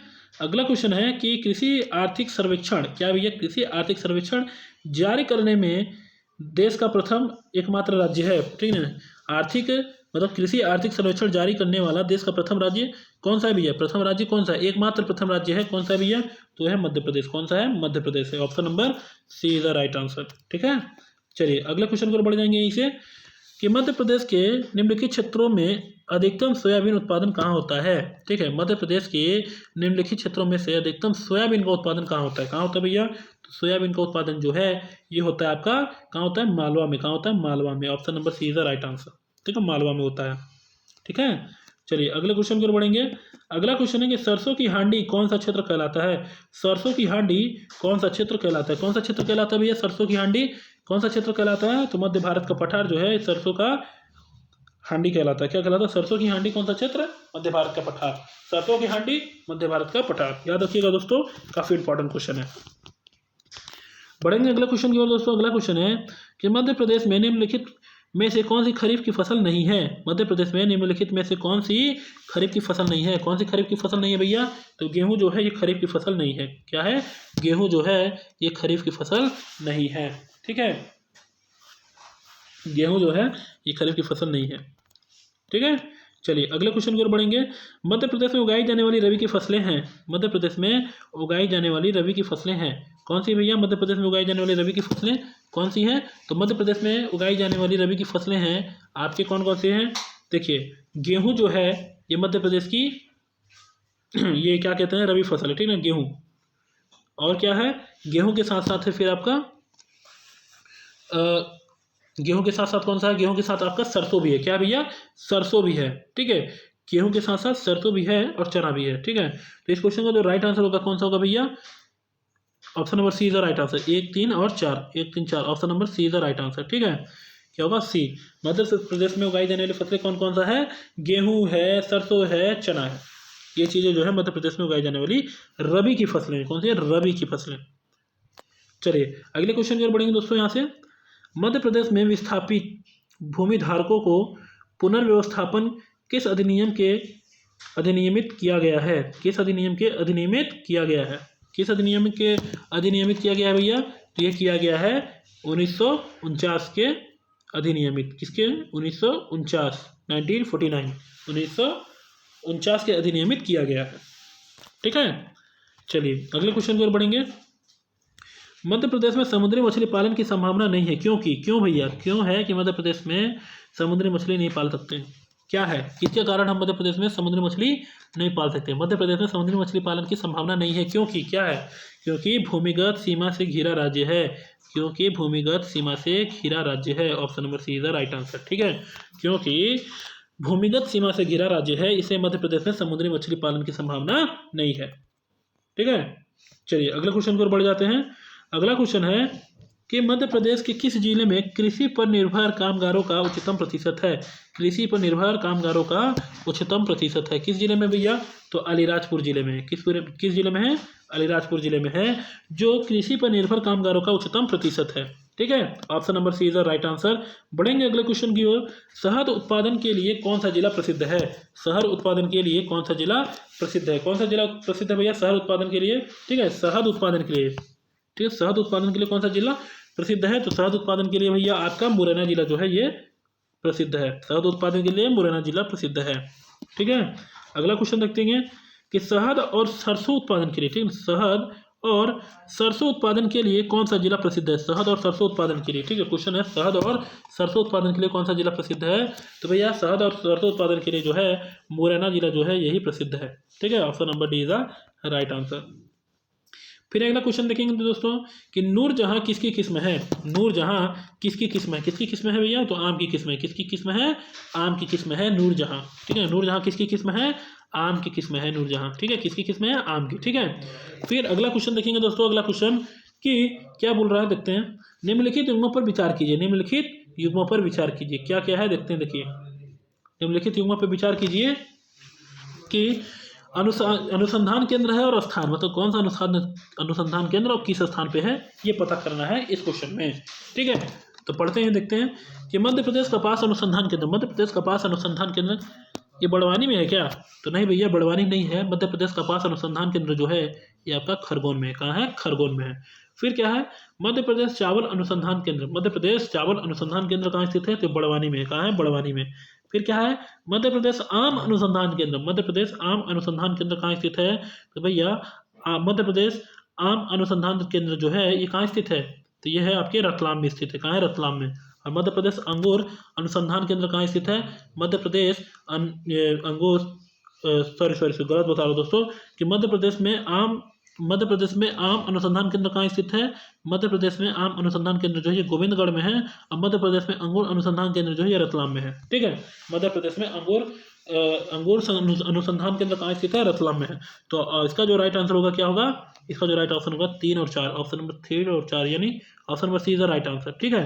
अगला क्वेश्चन है कि कृषि आर्थिक सर्वेक्षण, क्या भैया, कृषि आर्थिक सर्वेक्षण जारी करने में देश का प्रथम एकमात्र राज्य है। ठीक है, आर्थिक मतलब कृषि आर्थिक सर्वेक्षण जारी करने वाला देश का प्रथम राज्य कौन सा है भैया, प्रथम राज्य कौन सा है, एकमात्र प्रथम राज्य है कौन सा है भैया, तो है मध्य प्रदेश। कौन सा है, मध्य प्रदेश है। Option number C is the right answer. ठीक है, चलिए अगले क्वेश्चन की ओर बढ़ जाएंगे यहीं से कि मध्य प्रदेश के निम्नलिखित क्षेत्रों में अधिकतम सोयाबीन उत्पादन कहाँ होता है। ठीक है, मध्य प्रदेश के निम्नलिखित क्षेत्रों में से अधिकतम सोयाबीन का उत्पादन कहाँ होता है। कहाँ होता है भैया, तो सोयाबीन का उत्पादन जो है ये होता है आपका कहाँ होता है, मालवा में। कहाँ होता है, मालवा में। Option number C is the right answer. ठीक है, मालवा में होता है। ठीक है, चलिए अगले क्वेश्चन की ओर बढ़ेंगे। अगला क्वेश्चन है कि सरसों की हांडी कौन सा क्षेत्र कहलाता है। सरसों की हांडी कौन सा क्षेत्र कहलाता है, कौन सा क्षेत्र कहलाता है भैया, सरसों की हांडी कौन सा क्षेत्र कहलाता है, तो मध्य भारत का पठार जो है सरसों का हांडी कहलाता है। क्या कहलाता है, सरसों की हांडी कौन सा क्षेत्र, मध्य भारत का पठार। सरसों की हांडी मध्य भारत का पठार, याद रखिएगा दोस्तों, काफी इंपॉर्टेंट क्वेश्चन है। बढ़ेंगे अगले क्वेश्चन की ओर दोस्तों। अगला क्वेश्चन है कि मध्य प्रदेश में निम्नलिखित में से कौन सी खरीफ की फसल नहीं है। मध्य प्रदेश में निम्नलिखित में से कौन सी खरीफ की फसल नहीं है। कौन सी खरीफ की फसल नहीं है भैया, तो गेहूं जो है ये खरीफ की फसल नहीं है। क्या है, गेहूं जो है ये खरीफ की फसल नहीं है। ठीक है, गेहूं जो है ये खरीफ की फसल नहीं है। ठीक है, चलिए अगले क्वेश्चन की ओर बढ़ेंगे। मध्य प्रदेश में उगाई जाने वाली रबी की फसलें हैं। मध्य प्रदेश में उगाई जाने वाली रबी की फसलें हैं कौन सी भैया, मध्य प्रदेश में उगाई जाने वाली रबी की फसलें कौन सी हैं, तो मध्य प्रदेश में उगाई जाने वाली रबी की फसलें हैं आपके कौन कौन से हैं। देखिए, गेहूं जो है ये मध्य प्रदेश की ये क्या कहते हैं, रबी फसल है। ठीक है, गेहूं, और क्या है, गेहूं के साथ साथ है फिर आपका गेहूं के साथ साथ कौन सा है, गेहूं के साथ आपका सरसों भी है। क्या भैया, सरसों भी है। ठीक है, गेहूं के साथ साथ सरसों भी है और चना भी है। ठीक है, तो इस क्वेश्चन का जो राइट आंसर होगा कौन सा होगा भैया, option number C is the right answer. 1, 3 और 4, 1, 3, 4, option number C is the right answer. ठीक है, क्या होगा, सी। मध्य प्रदेश में उगाई जाने वाली फसलें कौन कौन सा है, गेहूं है, सरसों है, चना है। ये चीजें जो है मध्य प्रदेश में उगाई जाने वाली रबी की फसलें कौन सी है, रबी की फसलें। चलिए अगले क्वेश्चन की ओर बढ़ेंगे दोस्तों। यहाँ से मध्य प्रदेश में विस्थापित भूमि धारकों को पुनर्व्यवस्थापन किस अधिनियम के अधिनियमित किया गया है। किस अधिनियम के अधिनियमित किया गया है, किस अधिनियम के अधिनियमित किया गया है भैया, तो ये किया गया है 1949 के अधिनियमित। किसके, 1949, 1949, 1949 के अधिनियमित किया गया है। ठीक है, चलिए अगले क्वेश्चन की ओर बढ़ेंगे। मध्य प्रदेश में समुद्री मछली पालन की संभावना नहीं है क्योंकि, क्यों भैया, क्यों है कि मध्य प्रदेश में समुद्री मछली नहीं पाल सकते, क्या है, किसके कारण हम मध्य प्रदेश में समुद्री मछली नहीं पाल सकते। मध्य प्रदेश में समुद्री मछली पालन की संभावना नहीं है क्योंकि, क्या है, क्योंकि भूमिगत सीमा से घिरा राज्य है। क्योंकि भूमिगत सीमा से घिरा राज्य है। Option number C is the right answer. ठीक है, क्योंकि भूमिगत सीमा से घिरा राज्य है, इसे मध्य प्रदेश में समुद्री मछली पालन की संभावना नहीं है। ठीक है, चलिए अगले क्वेश्चन की ओर बढ़ जाते हैं। अगला क्वेश्चन है कि मध्य प्रदेश के किस जिले में कृषि पर निर्भर कामगारों का उच्चतम प्रतिशत है। कृषि पर निर्भर कामगारों का उच्चतम प्रतिशत है किस जिले में भैया, तो अलीराजपुर जिले में। किस जिले में है, अलीराजपुर जिले में है जो कृषि पर निर्भर कामगारों का उच्चतम प्रतिशत है। ठीक है, option number C is the right answer. बढ़ेंगे अगले क्वेश्चन की ओर। शहद उत्पादन के लिए कौन सा जिला प्रसिद्ध है। शहद उत्पादन के लिए कौन सा जिला प्रसिद्ध है, कौन सा जिला प्रसिद्ध है भैया शहद उत्पादन के लिए। ठीक है, शहद उत्पादन के लिए, ठीक है, शहद उत्पादन के लिए कौन सा जिला प्रसिद्ध है, तो शहद उत्पादन के लिए भैया आपका मुरैना जिला जो है ये प्रसिद्ध है। शहद उत्पादन के लिए मुरैना जिला प्रसिद्ध है। ठीक है, अगला क्वेश्चन देखते हैं कि शहद और सरसों उत्पादन के लिए, ठीक है, शहद और सरसों उत्पादन के लिए कौन सा जिला प्रसिद्ध है। शहद और सरसों उत्पादन के लिए, ठीक है, क्वेश्चन है शहद और सरसों उत्पादन के लिए कौन सा जिला प्रसिद्ध है, तो भैया शहद और सरसों उत्पादन के लिए जो है मुरैना जिला जो है यही प्रसिद्ध है। ठीक है, option number D is the right answer. फिर अगला क्वेश्चन देखेंगे तो दोस्तों कि नूरजहां किसकी किस्म है। नूरजहां किसकी किस्म है, किसकी किस्म है भैया, तो आम की किस्म है। किसकी किस्म है, आम की किस्म है नूरजहां। ठीक है, नूरजहां किसकी किस्म है, आम की किस्म है नूरजहां। ठीक है, किसकी किस्म है, आम की। ठीक है, फिर अगला क्वेश्चन देखेंगे दोस्तों। अगला क्वेश्चन कि क्या बोल रहा है, देखते हैं। निम्नलिखित युग्मों पर विचार कीजिए, निम्नलिखित युग्मों पर विचार कीजिए, क्या क्या है देखते हैं। देखिए, निम्नलिखित युग्मों पर विचार कीजिए कि अनुसंधान केंद्र है और स्थान, मतलब कौन सा अनुसंधान केंद्र और किस स्थान पे है, ये पता करना है इस क्वेश्चन में। ठीक है, तो पढ़ते हैं, देखते हैं कि मध्य प्रदेश कपास अनुसंधान केंद्र, मध्य प्रदेश कपास अनुसंधान केंद्र ये बड़वानी में है क्या? तो नहीं भैया, बड़वानी नहीं है। मध्य प्रदेश कपास अनुसंधान केंद्र जो है ये आपका खरगोन में है। कहाँ है? खरगोन में है। फिर क्या है? मध्य प्रदेश चावल अनुसंधान केंद्र, मध्य प्रदेश चावल अनुसंधान केंद्र कहाँ स्थित है? तो बड़वानी में है। कहाँ है? बड़वानी में। फिर क्या है? मध्य प्रदेश आम अनुसंधान केंद्र, मध्य प्रदेश आम अनुसंधान केंद्र कहाँ स्थित है? तो भैया मध्य प्रदेश आम अनुसंधान केंद्र जो है ये कहाँ स्थित है? तो ये है आपके रतलाम में स्थित है। कहाँ है? रतलाम में। और मध्य प्रदेश अंगूर अनुसंधान केंद्र कहाँ स्थित है? मध्य प्रदेश अंगूर सॉरी गलत बता रहा हूँ दोस्तों, कि मध्य प्रदेश में आम अनुसंधान केंद्र कहाँ स्थित है? मध्य प्रदेश में आम अनुसंधान केंद्र जो है ये गोविंदगढ़ में है, और मध्य प्रदेश में अंगूर अनुसंधान केंद्र जो है ये रतलाम में है। ठीक है, मध्य प्रदेश में अंगूर अनुसंधान केंद्र कहाँ स्थित है? रतलाम में है। तो इसका जो राइट आंसर होगा क्या होगा? इसका जो राइट ऑप्शन होगा 3 और 4, ऑप्शन नंबर 3 और 4, यानी option number C is the right answer. ठीक है,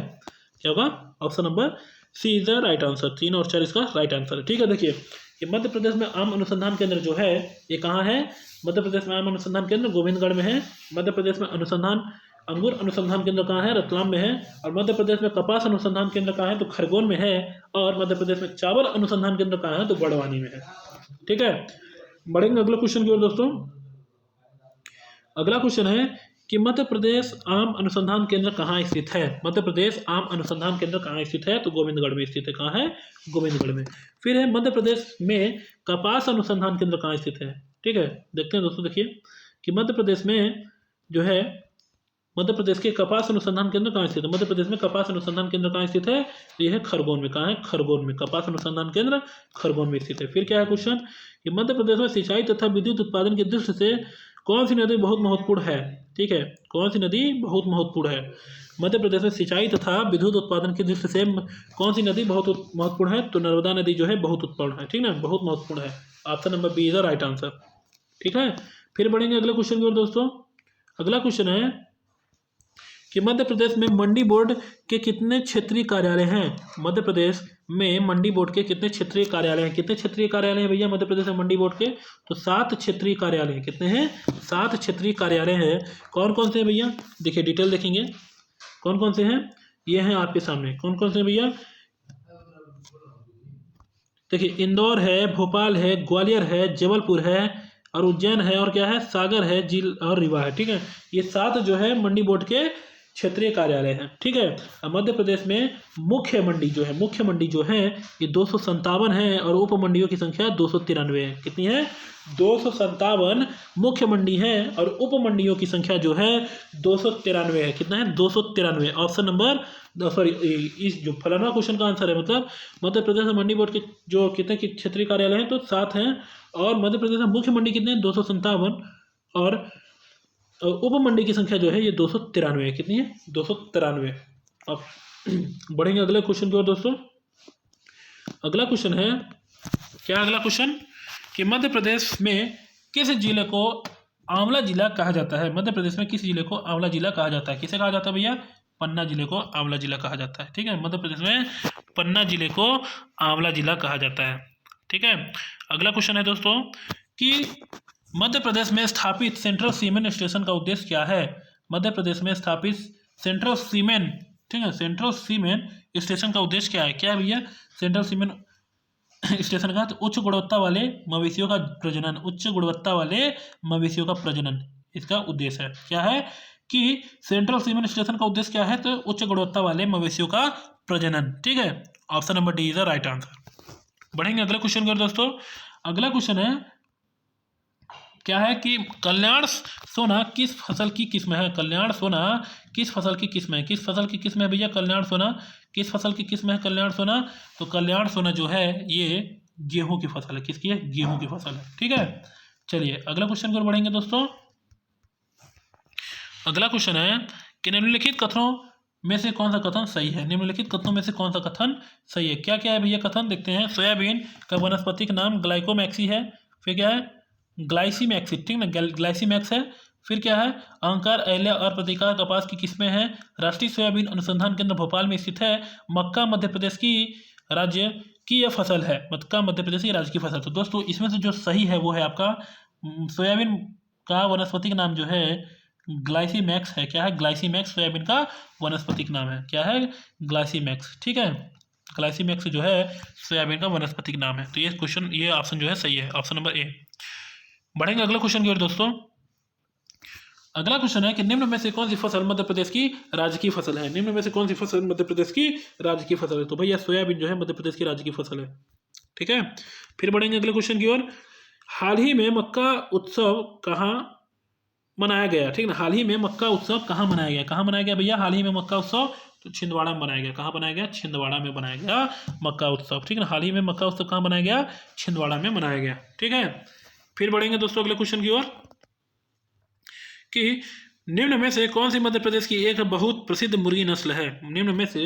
क्या होगा? Option number C is the right answer. 3 और 4 इसका राइट आंसर है। ठीक है, देखिए कि मध्य प्रदेश में आम अनुसंधान केंद्र जो है ये कहाँ है? मध्य प्रदेश में आम अनुसंधान केंद्र गोविंदगढ़ में है। मध्य प्रदेश में अंगूर अनुसंधान केंद्र कहाँ है? रतलाम में है। और मध्य प्रदेश में कपास अनुसंधान केंद्र कहाँ है? तो खरगोन में है। और मध्य प्रदेश में चावल अनुसंधान केंद्र कहाँ है? तो बड़वानी में है। ठीक है, बढ़ेंगे अगले क्वेश्चन की ओर दोस्तों। अगला क्वेश्चन है कि मध्य प्रदेश आम अनुसंधान केंद्र कहाँ स्थित है? मध्य प्रदेश आम अनुसंधान केंद्र कहाँ स्थित है? तो गोविंदगढ़ में स्थित है। कहाँ है? गोविंदगढ़ में। फिर है मध्य प्रदेश में कपास अनुसंधान केंद्र कहाँ स्थित है? ठीक है, देखते हैं दोस्तों। देखिए कि मध्य प्रदेश में जो है, मध्य प्रदेश के कपास अनुसंधान केंद्र कहाँ स्थित है? मध्य प्रदेश में कपास अनुसंधान केंद्र कहाँ स्थित है? तो यह है खरगोन में। कहाँ है? खरगोन में। कपास अनुसंधान केंद्र खरगोन में स्थित है। फिर क्या है क्वेश्चन कि मध्य प्रदेश में सिंचाई तथा विद्युत उत्पादन की दृष्टि से कौन सी नदी बहुत महत्वपूर्ण है? ठीक है, कौन सी नदी बहुत महत्वपूर्ण है? मध्य प्रदेश में सिंचाई तथा विद्युत उत्पादन की दृष्टि से कौन सी नदी बहुत महत्वपूर्ण है? तो नर्मदा नदी जो है बहुत उत्पन्न है। ठीक है, बहुत महत्वपूर्ण है। Option number B is the right answer. ठीक है, फिर बढ़ेंगे अगले क्वेश्चन की ओर दोस्तों। अगला क्वेश्चन है कि मध्य प्रदेश में मंडी बोर्ड के कितने क्षेत्रीय कार्यालय हैं? मध्य प्रदेश में मंडी बोर्ड के कितने क्षेत्रीय कार्यालय हैं? कितने क्षेत्रीय कार्यालय हैं भैया मध्य प्रदेश में मंडी बोर्ड के? तो 7 क्षेत्रीय कार्यालय हैं। कितने हैं? 7 क्षेत्रीय कार्यालय हैं। कौन कौन से हैं भैया? देखिए डिटेल देखेंगे कौन कौन से हैं। ये हैं आपके सामने। कौन कौन से हैं भैया? देखिए इंदौर है, भोपाल है, ग्वालियर है, जबलपुर है, और उज्जैन है, और क्या है? सागर है, झील और रीवा है। ठीक है, ये 7 जो है मंडी बोर्ड के क्षेत्रीय कार्यालय हैं। ठीक है, मध्य प्रदेश में मुख्य मंडी जो है ये 257 है, और उप मंडियों की संख्या 293 है। कितनी है? 257 मुख्य मंडी है, और उप मंडियों की संख्या जो है 293 है। कितना है? 293। ऑप्शन नंबर इस जो फलाना क्वेश्चन का आंसर है, मतलब मध्य प्रदेश में मंडी बोर्ड के जो कितने क्षेत्रीय कार्यालय हैं? तो 7 हैं। और मध्य प्रदेश में मुख्य मंडी कितने हैं? 257, और उप मंडी की संख्या जो है ये 293 है। कितनी है? 293। अब बढ़ेंगे अगले क्वेश्चन की ओर दोस्तों। अगला क्वेश्चन है, क्या अगला क्वेश्चन कि मध्य प्रदेश में किस जिले को आंवला जिला कहा जाता है? मध्य प्रदेश में किस जिले को आंवला जिला कहा जाता है? किसे कहा जाता है भैया? पन्ना जिले को आंवला जिला कहा जाता है। ठीक है, मध्य प्रदेश में पन्ना जिले को आंवला जिला कहा जाता है। ठीक है, अगला क्वेश्चन है दोस्तों कि मध्य प्रदेश में स्थापित सेंट्रल सीमेंट स्टेशन का उद्देश्य क्या है? मध्य प्रदेश में स्थापित सेंट्रल सीमेंट, ठीक है, सेंट्रल सीमेंट स्टेशन का उद्देश्य क्या है? क्या है भैया सेंट्रल सीमेंट स्टेशन का? तो उच्च गुणवत्ता वाले मवेशियों का प्रजनन, उच्च गुणवत्ता वाले मवेशियों का प्रजनन इसका उद्देश्य है। क्या है कि सेंट्रल सीमेंट स्टेशन का उद्देश्य क्या है? तो उच्च गुणवत्ता वाले मवेशियों का प्रजनन। ठीक है, option number D is the right answer. बढ़ेंगे अगले क्वेश्चन की ओर दोस्तों। अगला क्वेश्चन है, क्या है कि कल्याण सोना किस फसल की किस्म है? कल्याण सोना किस फसल की किस्म है? किस फसल की किस्म है भैया कल्याण सोना? किस फसल की किस्म है कल्याण सोना? तो कल्याण सोना जो है ये गेहूं की फसल है। किसकी है? गेहूं की फसल है। ठीक है, चलिए अगला क्वेश्चन की ओर बढ़ेंगे दोस्तों। अगला क्वेश्चन है कि निम्नलिखित कथनों में से कौन सा कथन सही है? निम्नलिखित कथनों में से कौन सा कथन सही है? क्या क्या है भैया कथन? देखते हैं। सोयाबीन का वानस्पतिक नाम ग्लाइकोमैक्सी है। फिर क्या है? ग्लाइसीमैक्सी, ठीक ना, ग्लाइसीमैक्स है। फिर क्या है, अहंकार, अहल्या और प्रतिकार कपास की किस्में हैं। राष्ट्रीय सोयाबीन अनुसंधान केंद्र भोपाल में स्थित है। मक्का मध्य प्रदेश की राज्य की यह फसल है। मक्का मध्य प्रदेश की राज्य की फसल। तो दोस्तों इसमें से जो सही है वो है आपका सोयाबीन का वनस्पतिक नाम जो है ग्लाइसीमैक्स है। क्या है, ग्लाइसीमैक्स सोयाबीन का वनस्पतिक नाम है। क्या है, ग्लाइसीमैक्स। ठीक है, ग्लाइसीमैक्स जो है सोयाबीन का वनस्पतिक नाम है। तो ये क्वेश्चन, ये ऑप्शन जो है सही है, ऑप्शन नंबर ए। बढ़ेंगे अगले क्वेश्चन की ओर दोस्तों। अगला क्वेश्चन है कि निम्न में से कौन सी फसल मध्य प्रदेश की राज्य की फसल है। निम्न में से कौन सी फसल मध्य प्रदेश की राज्य की फसल है। तो भैया सोयाबीन जो है मध्य प्रदेश की राज्य की फसल है। ठीक है, फिर बढ़ेंगे अगले क्वेश्चन की ओर। हाल ही में मक्का उत्सव कहाँ मनाया गया। ठीक है ना, हाल ही में मक्का उत्सव कहाँ मनाया गया। कहाँ मनाया गया भैया हाल ही में मक्का उत्सव, तो छिंदवाड़ा में बनाया गया। कहाँ बनाया गया, छिंदवाड़ा में बनाया गया मक्का उत्सव। ठीक है ना, हाल ही में मक्का उत्सव कहाँ बनाया गया, छिंदवाड़ा में बनाया गया। ठीक है, फिर बढ़ेंगे दोस्तों अगले क्वेश्चन की ओर कि निम्न में से कौन सी मध्य प्रदेश की एक बहुत प्रसिद्ध मुर्गी नस्ल है। निम्न में से,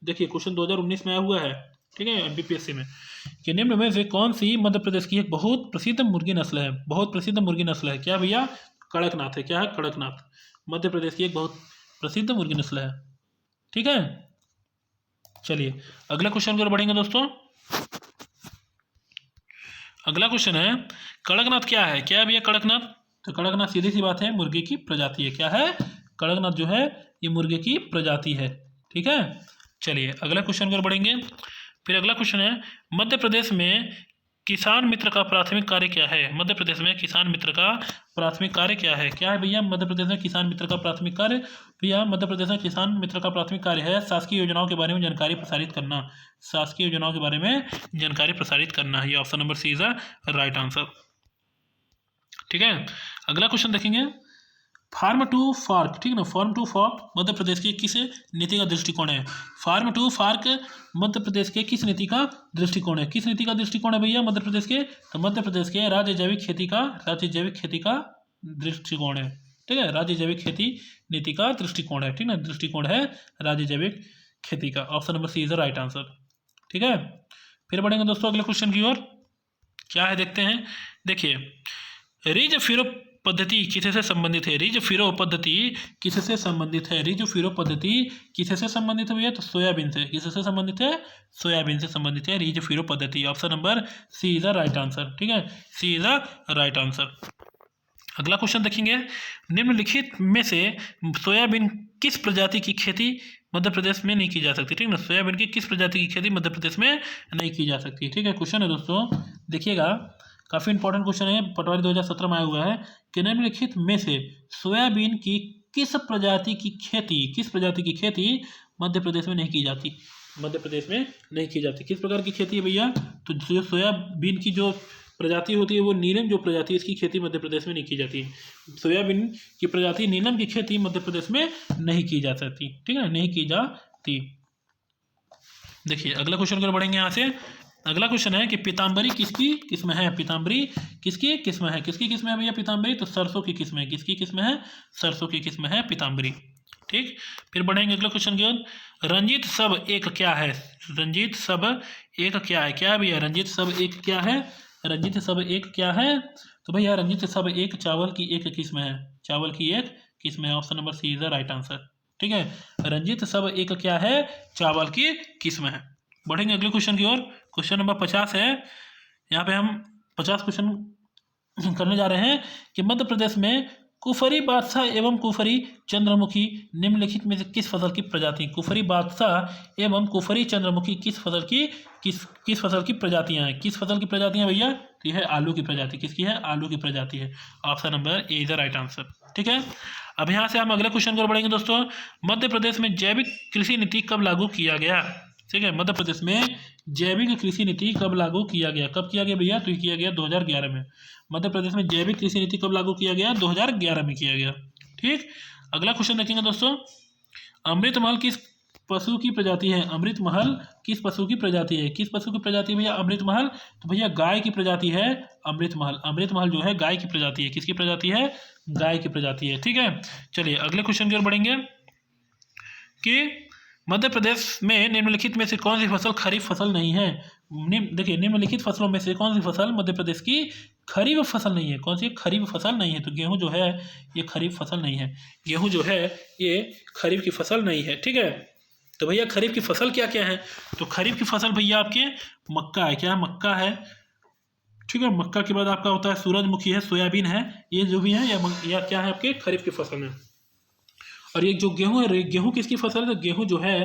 देखिए क्वेश्चन 2019 में आया हुआ है। ठीक है, एमपीपीएससी में, कि निम्न में से कौन सी मध्य प्रदेश की एक बहुत प्रसिद्ध मुर्गी नस्ल है। बहुत प्रसिद्ध मुर्गी नस्ल है क्या भैया, कड़कनाथ है। क्या है, कड़कनाथ मध्य प्रदेश की एक बहुत प्रसिद्ध मुर्गी नस्ल है। ठीक है, चलिए अगला क्वेश्चन की ओर बढ़ेंगे दोस्तों। अगला क्वेश्चन है कड़कनाथ क्या है। क्या है भैया कड़कनाथ, तो कड़कनाथ सीधी सी बात है मुर्गे की प्रजाति है। क्या है, कड़कनाथ जो है ये मुर्गे की प्रजाति है। ठीक है, चलिए अगला क्वेश्चन की ओर बढ़ेंगे। फिर अगला क्वेश्चन है मध्य प्रदेश में किसान मित्र का प्राथमिक कार्य क्या है। मध्य प्रदेश में किसान मित्र का प्राथमिक कार्य क्या है। क्या है भैया मध्य प्रदेश में किसान मित्र का प्राथमिक कार्य। भैया मध्य प्रदेश में किसान मित्र का प्राथमिक कार्य है शासकीय योजनाओं के बारे में जानकारी प्रसारित करना। शासकीय योजनाओं के बारे में जानकारी प्रसारित करना है। ये option number C is the right answer. ठीक है, अगला क्वेश्चन देखेंगे फार्म टू फार्क। ठीक है ना, फार्म टू फार्क मध्य प्रदेश की किस नीति का दृष्टिकोण है। फार्म टू फार्क मध्य प्रदेश के किस नीति का दृष्टिकोण है। किस नीति का दृष्टिकोण है भैया मध्य प्रदेश के, तो मध्य प्रदेश के राज्य जैविक खेती का दृष्टिकोण है। ठीक है, राज्य जैविक खेती नीति का दृष्टिकोण है। ठीक है, दृष्टिकोण है राज्य जैविक खेती का। Option number C is the right answer. ठीक है, फिर बढ़ेंगे दोस्तों अगले क्वेश्चन की ओर। क्या है देखते हैं। देखिए रिज फिरो पद्धति किससे संबंधित है। रिज फिरो पद्धति किससे संबंधित है। रिज फिरो पद्धति किससे संबंधित है भैया, तो सोयाबीन से। किससे संबंधित है, सोयाबीन से संबंधित है रिज फिरो पद्धति। Option number C is the right answer. ठीक है, C is the right answer. अगला क्वेश्चन देखेंगे निम्नलिखित में से सोयाबीन किस प्रजाति की खेती मध्य प्रदेश में नहीं की जा सकती। ठीक है ना, सोयाबीन की किस प्रजाति की खेती मध्य प्रदेश में नहीं की जा सकती। ठीक है, क्वेश्चन है दोस्तों, देखिएगा काफ़ी इंपॉर्टेंट क्वेश्चन है, पटवारी 2017 में आया हुआ है कि निम्नलिखित में से सोयाबीन की किस प्रजाति की खेती मध्य प्रदेश में नहीं की जाती। मध्य प्रदेश में नहीं की जाती। किस प्रकार की खेती है भैया, तो जो सोयाबीन की जो प्रजाति होती है वो नीलम जो प्रजाति है इसकी खेती मध्य प्रदेश में नहीं की जाती। सोयाबीन की प्रजाति नीलम की खेती मध्य प्रदेश में नहीं की जा सकती। ठीक है, नहीं की जाती। देखिए अगला क्वेश्चन की ओर बढ़ेंगे यहाँ से। अगला क्वेश्चन है कि पीताम्बरी किसकी किस्म है। पीताम्बरी किसकी किस्म है। किसकी किस्म है भैया पीताम्बरी, तो सरसों की किस्म है। किसकी किस्म है, सरसों की किस्म है पीताम्बरी। ठीक, फिर बढ़ेंगे अगला क्वेश्चन की ओर। रंजीत सब एक क्या है। रंजीत सब एक क्या है। क्या है भैया रंजीत सब एक क्या है। रंजीत सब एक क्या है, तो भैया रंजीत सब एक चावल की एक किस्म है। चावल की एक किस्म है। Option number C is the right answer. ठीक है, रंजीत सब एक क्या है, चावल की किस्म है। बढ़ेंगे अगले क्वेश्चन की ओर। क्वेश्चन नंबर 50 है। यहाँ पे हम 50 क्वेश्चन करने जा रहे हैं कि मध्य प्रदेश में कुफरी बादशाह एवं कुफरी चंद्रमुखी निम्नलिखित में से किस फसल की प्रजाति। कुफरी बादशाह एवं कुफरी चंद्रमुखी किस फसल की प्रजातियां हैं। किस फसल की प्रजातियां भैया, तो यह है आलू की प्रजाति। किसकी है, आलू की प्रजाति है। Option number A is the right answer. ठीक है, अब यहाँ से हम अगले क्वेश्चन को बढ़ेंगे दोस्तों। मध्य प्रदेश में जैविक कृषि नीति कब लागू किया गया। ठीक है, मध्य प्रदेश में जैविक कृषि नीति कब लागू किया गया। कब किया गया भैया, तो ये किया गया 2011 में। मध्य प्रदेश में जैविक कृषि नीति कब लागू किया गया, 2011 में किया गया। ठीक, अगला क्वेश्चन देखेंगे दोस्तों। अमृतमहल किस पशु की प्रजाति है। अमृतमहल किस पशु की प्रजाति है। किस पशु की प्रजाति है भैया अमृतमहल, तो भैया गाय की प्रजाति है अमृतमहल। अमृतमहल जो है गाय की प्रजाति है। किसकी प्रजाति है, गाय की प्रजाति है। ठीक है, चलिए अगले क्वेश्चन की ओर बढ़ेंगे कि मध्य प्रदेश में निम्नलिखित में से कौन सी फसल खरीफ फसल नहीं है। देखिए निम्नलिखित फसलों में से कौन सी फसल मध्य प्रदेश की खरीफ फसल नहीं है? कौन सी खरीफ फसल नहीं है? तो गेहूं जो है ये खरीफ फसल नहीं है। गेहूं जो है ये खरीफ की फसल नहीं है। ठीक है, तो भैया खरीफ की फसल क्या क्या है? तो खरीफ की फसल भैया आपके मक्का है। क्या है? मक्का है। ठीक है, मक्का के बाद आपका होता है सूरजमुखी है, सोयाबीन है, ये जो भी है या क्या है आपके खरीफ की फसल है। और ये जो गेहूं है, गेहूं किसकी फसल है? तो गेहूं जो है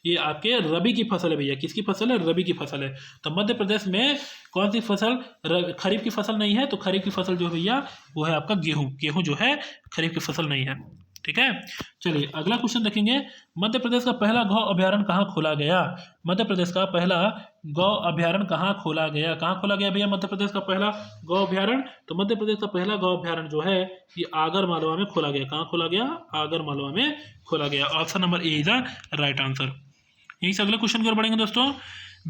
ये आपके रबी की फसल है भैया। किसकी फसल है? रबी की फसल है। तो मध्य प्रदेश में कौन सी फसल खरीफ की फसल नहीं है? तो खरीफ की फसल जो है भैया वो है आपका गेहूं। गेहूं जो है खरीफ की फसल नहीं है। ठीक है, चलिए अगला क्वेश्चन देखेंगे। मध्य प्रदेश का पहला गौ अभ्यारण्य कहाँ खोला गया? मध्य प्रदेश का पहला गौ अभ्यारण्य कहाँ खोला गया? कहाँ खोला गया भैया मध्य प्रदेश का पहला गौ अभ्यारण्य? तो मध्य प्रदेश का पहला गौ अभ्यारण्य जो है ये आगर मालवा में खोला गया। कहाँ खोला गया? आगर मालवा में खोला गया। Option number A is the right answer. यहीं से अगले क्वेश्चन की ओर बढ़ेंगे दोस्तों।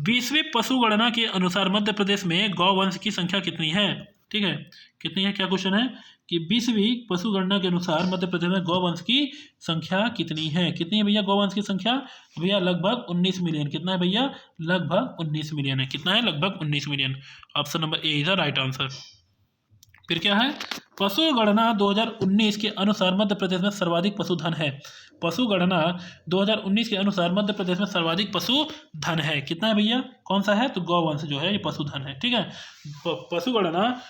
20वीं पशु गणना के अनुसार मध्य प्रदेश में गौ वंश की संख्या कितनी है? ठीक है, कितनी है? क्या क्वेश्चन है कि 20वीं पशु गणना के अनुसार मध्य प्रदेश में गौवंश की संख्या कितनी है? कितनी है भैया गौवंश की संख्या? भैया लगभग 19 मिलियन। कितना है भैया? लगभग 19 मिलियन है। कितना है? लगभग 19 million. Option number A is the right answer. फिर क्या है? पशु गणना 2019 के अनुसार मध्य प्रदेश में सर्वाधिक पशुधन है। पशु गणना 2019 के अनुसार मध्य प्रदेश में सर्वाधिक पशुधन है। कितना है भैया? कौन सा है? तो गौवंश जो है ये पशुधन है। ठीक है, पशु गणना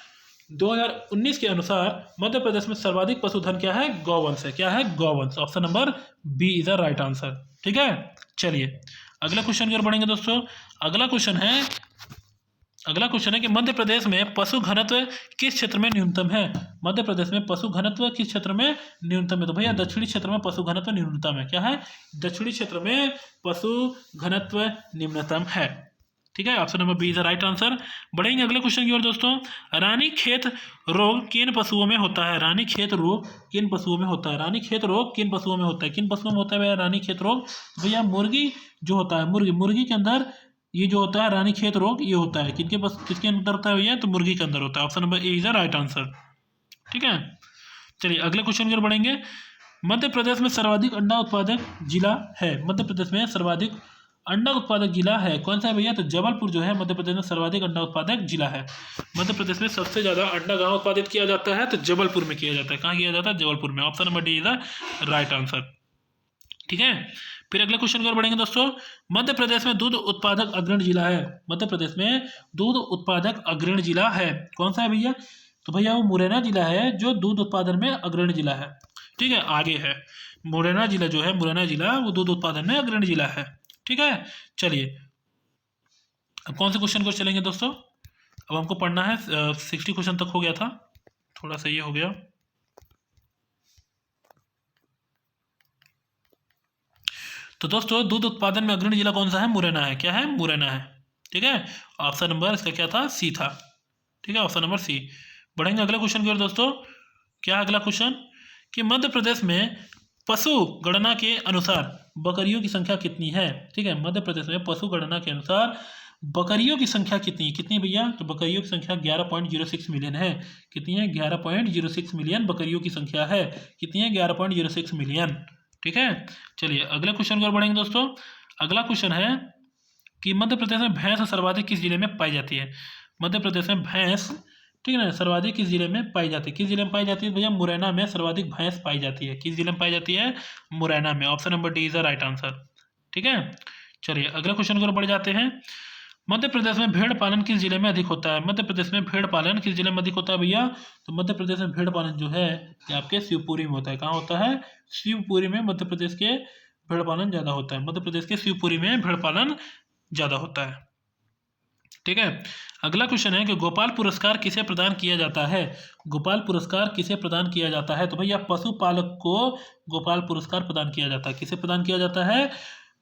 2019 के अनुसार मध्य प्रदेश में सर्वाधिक पशुधन क्या है? गौवंश है। क्या है? गौवंश। Option number B is the right answer. ठीक है, चलिए अगला क्वेश्चन की ओर बढ़ेंगे दोस्तों। अगला क्वेश्चन है कि मध्य प्रदेश में पशु घनत्व किस क्षेत्र में न्यूनतम है? मध्य प्रदेश में पशु घनत्व किस क्षेत्र में न्यूनतम है? तो भैया दक्षिणी क्षेत्र में पशु घनत्व न्यूनतम है। क्या है? दक्षिणी क्षेत्र में पशु घनत्व निम्नतम है। ठीक है, option number B is the right answer. बढ़ेंगे अगले क्वेश्चन की ओर दोस्तों। रानीखेत रोग किन पशुओं में होता है? रानीखेत रोग किन पशुओं में होता है? रानीखेत रोग किन पशुओं में होता है? किन पशुओं में होता है भैया रानीखेत रोग? भैया मुर्गी जो होता है, मुर्गी के अंदर ये जो होता है रानीखेत रोग ये होता है। किसके अंदर होता है भैया? तो मुर्गी के अंदर होता है। Option number A is the right answer. ठीक है, चलिए अगले क्वेश्चन की ओर बढ़ेंगे। मध्य प्रदेश में सर्वाधिक अंडा उत्पादक जिला है। मध्य प्रदेश में सर्वाधिक अंडा उत्पादक जिला है कौन सा है भैया? तो जबलपुर जो है मध्य प्रदेश में सर्वाधिक अंडा उत्पादक जिला है। मध्य प्रदेश में सबसे ज्यादा अंडा कहाँ उत्पादित किया जाता है? तो जबलपुर में किया जाता है। कहाँ किया जाता है? जबलपुर में। Option number D is the right answer. ठीक है, फिर अगले क्वेश्चन की ओर बढ़ेंगे दोस्तों। मध्य प्रदेश में दूध उत्पादक अग्रणी जिला है। मध्य प्रदेश में दूध उत्पादक अग्रणी जिला है कौन सा है भैया? तो भैया वो मुरैना जिला है जो दूध उत्पादन में अग्रणी जिला है। ठीक है, आगे है मुरैना जिला जो है, मुरैना जिला वो दूध उत्पादन में अग्रणी जिला है। ठीक है, चलिए अब कौन से क्वेश्चन को चलेंगे दोस्तों? अब हमको पढ़ना है 60 क्वेश्चन तक हो गया था, थोड़ा सा ये हो गया। तो दोस्तों दूध उत्पादन में अग्रणी जिला कौन सा है? मुरैना है। क्या है? मुरैना है। ठीक है, ऑप्शन नंबर इसका क्या था? सी था। ठीक है, ऑप्शन नंबर सी। बढ़ेंगे अगले क्वेश्चन की ओर दोस्तों। क्या है अगला क्वेश्चन कि मध्य प्रदेश में पशु गणना के अनुसार बकरियों की संख्या कितनी है? ठीक है, मध्य प्रदेश में पशु गणना के अनुसार बकरियों की संख्या कितनी भैया? तो बकरियों की संख्या 11.06 मिलियन है। कितनी है? 11.06 मिलियन बकरियों की संख्या है। कितनी है? 11.06 मिलियन। ठीक है, चलिए अगले क्वेश्चन की ओर बढ़ेंगे दोस्तों। अगला क्वेश्चन है कि मध्य प्रदेश में भैंस सर्वाधिक किस जिले में पाई जाती है? मध्य प्रदेश में भैंस, ठीक है ना, सर्वाधिक किस जिले में पाई जाती है? किस जिले में पाई जाती है भैया? मुरैना में सर्वाधिक भैंस पाई जाती है। किस जिले में पाई जाती है? मुरैना में। Option number D is the right answer. ठीक है, चलिए अगले क्वेश्चन की ओर बढ़ जाते हैं। मध्य प्रदेश में भेड़ पालन किस जिले में अधिक होता है? मध्य प्रदेश में भेड़ पालन किस जिले में अधिक होता है भैया? तो मध्य प्रदेश में भेड़ पालन जो है ये आपके शिवपुरी में होता है। कहाँ होता है? शिवपुरी में मध्य प्रदेश के भेड़ पालन ज़्यादा होता है। मध्य प्रदेश के शिवपुरी में भेड़ पालन ज़्यादा होता है। ठीक है, अगला क्वेश्चन है कि गोपाल पुरस्कार किसे प्रदान किया जाता है? गोपाल पुरस्कार किसे प्रदान किया जाता है? तो भैया पशुपालक को गोपाल पुरस्कार प्रदान किया जाता है। किसे प्रदान किया जाता है?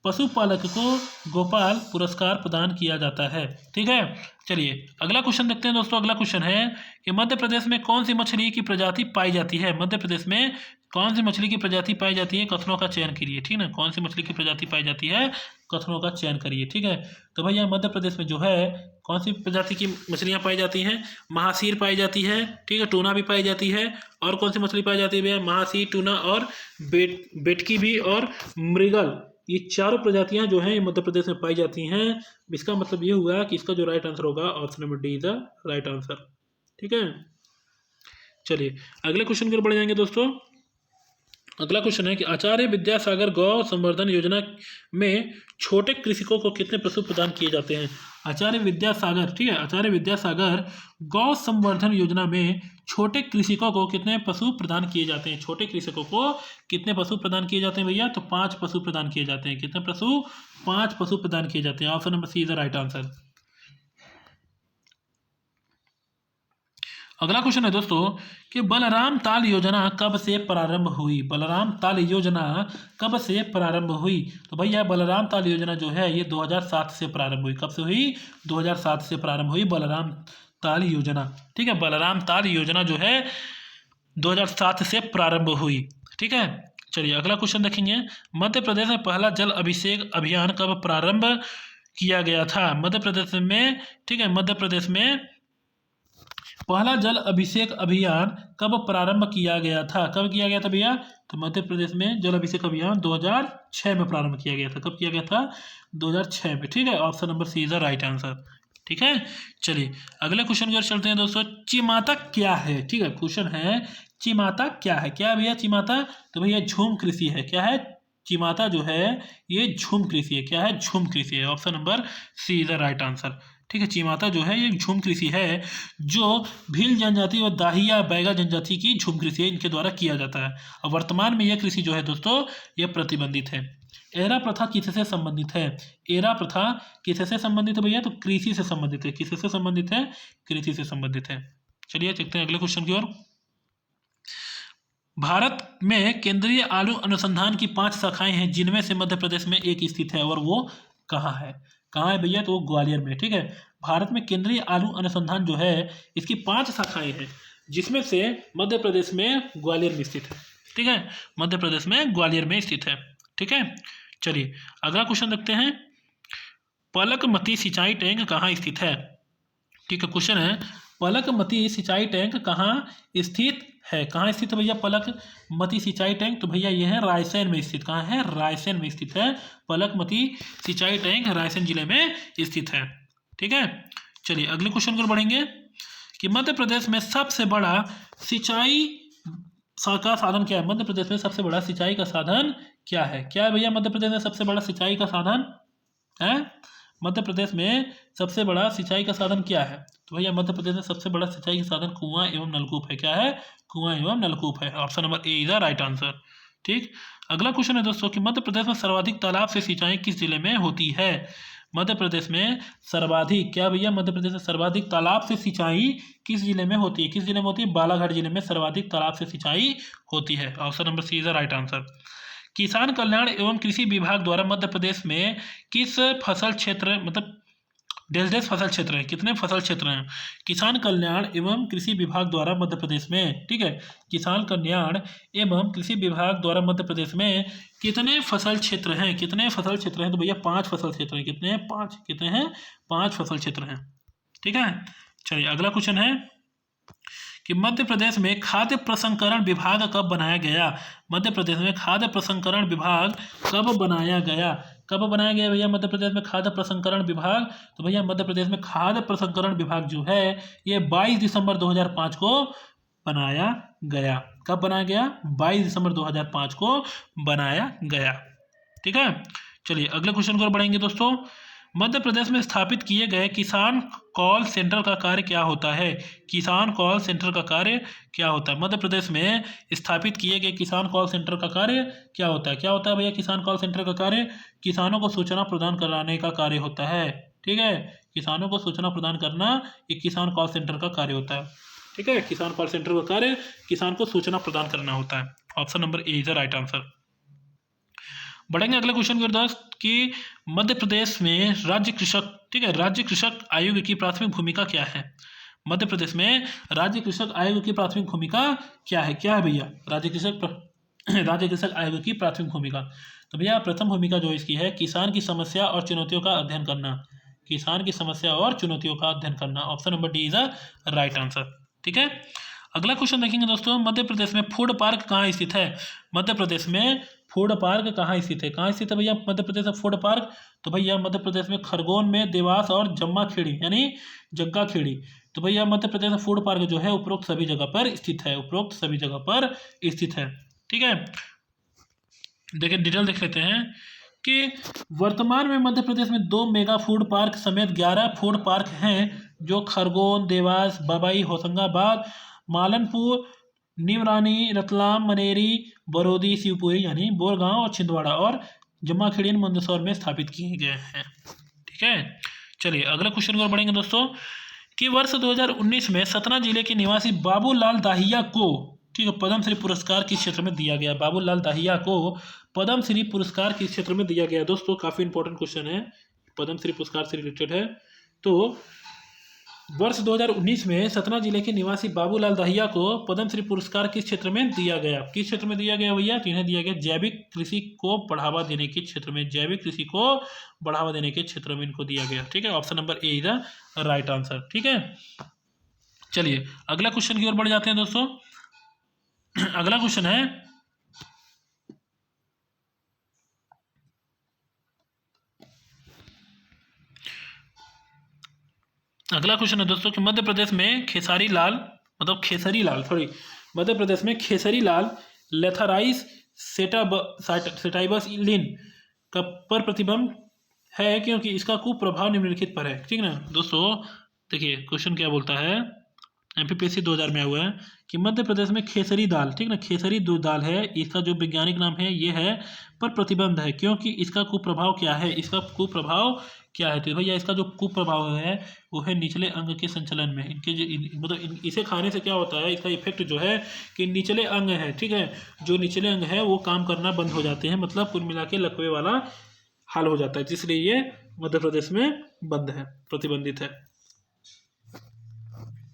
पशुपालक को गोपाल पुरस्कार प्रदान किया जाता है। ठीक है, चलिए अगला क्वेश्चन देखते हैं दोस्तों। अगला क्वेश्चन है कि मध्य प्रदेश में कौन सी मछली की प्रजाति पाई जाती है? मध्य प्रदेश में कौन सी मछली की प्रजाति पाई जाती है? कथनों का चयन करिए। ठीक है ना, कौन सी मछली की प्रजाति पाई जाती है? कथनों का चयन करिए। ठीक है, तो भैया मध्य प्रदेश में जो है कौन सी प्रजाति की मछलियाँ पाई जाती हैं? महासीर पाई जाती है। ठीक है, टूना भी पाई जाती है। और कौन सी मछली पाई जाती है भैया? महासीर, टूना और बेटकी भी और मृगल, ये चारों प्रजातियां जो हैं ये मध्य प्रदेश में पाई जाती हैं। इसका मतलब ये हुआ कि इसका जो राइट आंसर होगा option number D is the right answer. ठीक है, चलिए अगले क्वेश्चन की ओर बढ़ जाएंगे दोस्तों। अगला क्वेश्चन है कि आचार्य विद्यासागर गौ संवर्धन योजना में छोटे कृषकों को कितने पशु प्रदान किए जाते हैं। आचार्य विद्यासागर, ठीक है, आचार्य विद्यासागर गौ संवर्धन योजना में छोटे कृषकों को कितने पशु प्रदान किए जाते हैं। छोटे कृषकों को कितने पशु प्रदान किए जाते हैं भैया, तो 5 पशु प्रदान किए जाते हैं। कितने पशु, 5 पशु प्रदान किए जाते हैं। Option number C is the right answer. अगला क्वेश्चन है दोस्तों कि बलराम ताल योजना कब से प्रारंभ हुई। बलराम ताल योजना कब से प्रारंभ हुई, तो भैया बलराम ताल योजना जो है ये 2007 से प्रारंभ हुई। कब से हुई, 2007 से प्रारंभ हुई बलराम ताल योजना। ठीक है, बलराम ताल योजना जो है 2007 से प्रारंभ हुई। ठीक है, चलिए अगला क्वेश्चन देखेंगे। मध्य प्रदेश में पहला जल अभिषेक अभियान कब प्रारंभ किया गया था। मध्य प्रदेश में, ठीक है, मध्य प्रदेश में पहला जल अभिषेक अभियान कब प्रारंभ किया गया था। कब किया गया था भैया, तो मध्य प्रदेश में जल अभिषेक अभियान 2006 में प्रारंभ किया गया था। कब किया गया था, 2006 में। ठीक है, option number C is the right answer. ठीक है, चलिए अगले क्वेश्चन की ओर चलते हैं दोस्तों। चिमाता क्या है। ठीक है, क्वेश्चन है चिमाता क्या है। क्या भैया चिमाता, तो भैया झूम कृषि है। क्या है, चिमाता जो है ये झूम कृषि है। क्या है, झूम कृषि है। Option number C is the right answer. ठीक है, चिमाता जो है ये झूम कृषि है, जो भील जनजाति और दाहिया बैगा जनजाति की झूम कृषि है, इनके द्वारा किया जाता है। और वर्तमान में यह कृषि जो है दोस्तों ये प्रतिबंधित है। एरा प्रथा किससे संबंधित है। एरा प्रथा किससे संबंधित है भैया, तो कृषि से संबंधित है। किससे संबंधित है, कृषि से संबंधित है। चलिए चलते हैं अगले क्वेश्चन की ओर। भारत में केंद्रीय आलू अनुसंधान की 5 शाखाएं हैं, जिनमें से मध्य प्रदेश में एक स्थित है, और वो कहाँ है। कहाँ है भैया, तो वो ग्वालियर में। ठीक है, भारत में केंद्रीय आलू अनुसंधान जो है इसकी 5 शाखाएं हैं, जिसमें से मध्य प्रदेश में ग्वालियर में स्थित है। ठीक है, मध्य प्रदेश में ग्वालियर में स्थित है। ठीक है, चलिए अगला क्वेश्चन देखते हैं। पलकमती सिंचाई टैंक कहाँ स्थित है। ठीक है, क्वेश्चन है पलकमती सिंचाई टैंक कहाँ स्थित है। कहाँ स्थित है भैया पलकमती सिंचाई टैंक, तो भैया ये है रायसेन में स्थित। कहाँ है, रायसेन में स्थित है। पलकमती सिंचाई टैंक रायसेन जिले में स्थित है। ठीक है, चलिए अगले क्वेश्चन को बढ़ेंगे कि मध्य प्रदेश में सबसे बड़ा सिंचाई का साधन क्या है। मध्य प्रदेश में सबसे बड़ा सिंचाई का साधन क्या है। क्या है भैया मध्य प्रदेश में सबसे बड़ा सिंचाई का साधन है। मध्य प्रदेश में सबसे बड़ा सिंचाई का साधन क्या है, तो भैया मध्य प्रदेश में सबसे बड़ा सिंचाई का साधन कुआं एवं नलकूप है। क्या है, कुआं एवं नलकूप है। Option number A is the right answer. ठीक, अगला क्वेश्चन है दोस्तों कि मध्य प्रदेश में सर्वाधिक तालाब से सिंचाई किस जिले में होती है। मध्य प्रदेश में सर्वाधिक, क्या भैया मध्य प्रदेश में सर्वाधिक तालाब से सिंचाई किस जिले में होती है। किस जिले में होती है, बालाघाट जिले में सर्वाधिक तालाब से सिंचाई होती है। Option number C is the right answer. किसान कल्याण एवं कृषि विभाग द्वारा मध्य प्रदेश में किस फसल क्षेत्र, मतलब डेस फसल क्षेत्र है, कितने फसल क्षेत्र हैं। किसान कल्याण एवं कृषि विभाग द्वारा मध्य प्रदेश में, ठीक है, किसान कल्याण एवं कृषि विभाग द्वारा मध्य प्रदेश में कितने फसल क्षेत्र हैं। कितने फसल क्षेत्र हैं, तो भैया 5 फसल क्षेत्र हैं। कितने हैं, 5। कितने हैं, 5 फसल क्षेत्र हैं। ठीक है, चलिए अगला क्वेश्चन है कि मध्य प्रदेश में खाद्य प्रसंस्करण विभाग कब बनाया गया। मध्य प्रदेश में खाद्य प्रसंस्करण विभाग कब बनाया गया। कब बनाया गया भैया मध्य प्रदेश में खाद्य प्रसंस्करण विभाग, तो भैया मध्य प्रदेश में खाद्य प्रसंस्करण विभाग जो है ये 22 दिसंबर 2005 को बनाया गया। कब बनाया गया, 22 दिसंबर 2005 को बनाया गया। ठीक है, चलिए अगले क्वेश्चन की ओर बढ़ेंगे दोस्तों। मध्य प्रदेश में स्थापित किए गए किसान कॉल सेंटर का कार्य क्या होता है। किसान कॉल सेंटर का कार्य क्या होता है। मध्य प्रदेश में स्थापित किए गए किसान कॉल सेंटर का कार्य क्या होता है। क्या होता है भैया किसान कॉल सेंटर का कार्य, किसानों को सूचना प्रदान कराने का कार्य होता है। ठीक है, किसानों को सूचना प्रदान करना एक किसान कॉल सेंटर का कार्य होता है। ठीक है, किसान कॉल सेंटर का कार्य किसान को सूचना प्रदान करना होता है। Option number A is the right answer. बढ़ेंगे अगले क्वेश्चन की ओर दोस्त कि मध्य प्रदेश में राज्य कृषक, ठीक है, राज्य कृषक आयोग की प्राथमिक भूमिका क्या है। मध्य प्रदेश में राज्य कृषक आयोग की प्राथमिक भूमिका क्या है। क्या है भैया राज्य कृषक आयोग की प्राथमिक भूमिका, तो भैया प्रथम भूमिका जो इसकी है किसान की समस्या और चुनौतियों का अध्ययन करना। किसान की समस्या और चुनौतियों का अध्ययन करना। Option number D is the right answer. ठीक है, अगला क्वेश्चन देखेंगे दोस्तों। मध्य प्रदेश में फूड पार्क कहाँ स्थित है। मध्य प्रदेश में फूड पार्क कहाँ स्थित है? कहाँ स्थित है भैया मध्य प्रदेश में फूड पार्क? तो भैया मध्य प्रदेश में खरगोन में, देवास और जम्मा खेड़ी यानी जग्गा खेड़ी। तो भैया मध्य प्रदेश में फूड पार्क जो है उपरोक्त सभी जगह पर स्थित है, उपरोक्त सभी जगह पर स्थित है। ठीक है, देखिए डिटेल देख लेते हैं कि वर्तमान में मध्य प्रदेश में 2 मेगा फूड पार्क समेत 11 फूड पार्क हैं जो खरगोन, देवास, बबई, होशंगाबाद, मालनपुर, नीमरानी, रतलाम, मनेरी, बरौदी, शिवपुरी यानी बोरगांव और छिंदवाड़ा और जम्माखेड़ी मंदसौर में स्थापित किए गए हैं। ठीक है, चलिए अगला क्वेश्चन की ओर बढ़ेंगे दोस्तों कि वर्ष 2019 में सतना जिले के निवासी बाबूलाल दाहिया को, ठीक है, पद्मश्री पुरस्कार किस क्षेत्र में दिया गया? बाबूलाल दाहिया को पद्मश्री पुरस्कार किस क्षेत्र में दिया गया? दोस्तों काफी इंपॉर्टेंट क्वेश्चन है, पद्मश्री पुरस्कार से रिलेटेड है। तो वर्ष 2019 में सतना जिले के निवासी बाबूलाल दाहिया को पद्मश्री पुरस्कार किस क्षेत्र में दिया गया? किस क्षेत्र में दिया गया भैया? तो इन्हें दिया गया जैविक कृषि को बढ़ावा देने के क्षेत्र में, जैविक कृषि को बढ़ावा देने के क्षेत्र में इनको दिया गया। ठीक है, option number A is the right answer. ठीक है, चलिए अगला क्वेश्चन की ओर बढ़ जाते हैं दोस्तों। अगला क्वेश्चन है दोस्तों कि मध्य प्रदेश में खेसारी लाल लेथराइस सेटाइबस लिन का पर प्रतिबंध है क्योंकि इसका कुप्रभाव निम्नलिखित पर है। ठीक है ना दोस्तों, देखिए क्वेश्चन क्या बोलता है, MPPSC 2000 में हुआ है कि मध्य प्रदेश में खेसरी दाल, ठीक ना, खेसरी दो दाल है, इसका जो वैज्ञानिक नाम है ये है, पर प्रतिबंध है क्योंकि इसका कुप्रभाव क्या है? इसका कुप्रभाव क्या है? तो भैया इसका जो कुप्रभाव है वो है निचले अंग के संचलन में, इनके जो मतलब इसे खाने से क्या होता है, इसका इफेक्ट जो है कि निचले अंग है, ठीक है, जो निचले अंग है वो काम करना बंद हो जाते हैं, मतलब कुल मिला के लकवे वाला हाल हो जाता है, इसलिए ये मध्य प्रदेश में बंद है, प्रतिबंधित है।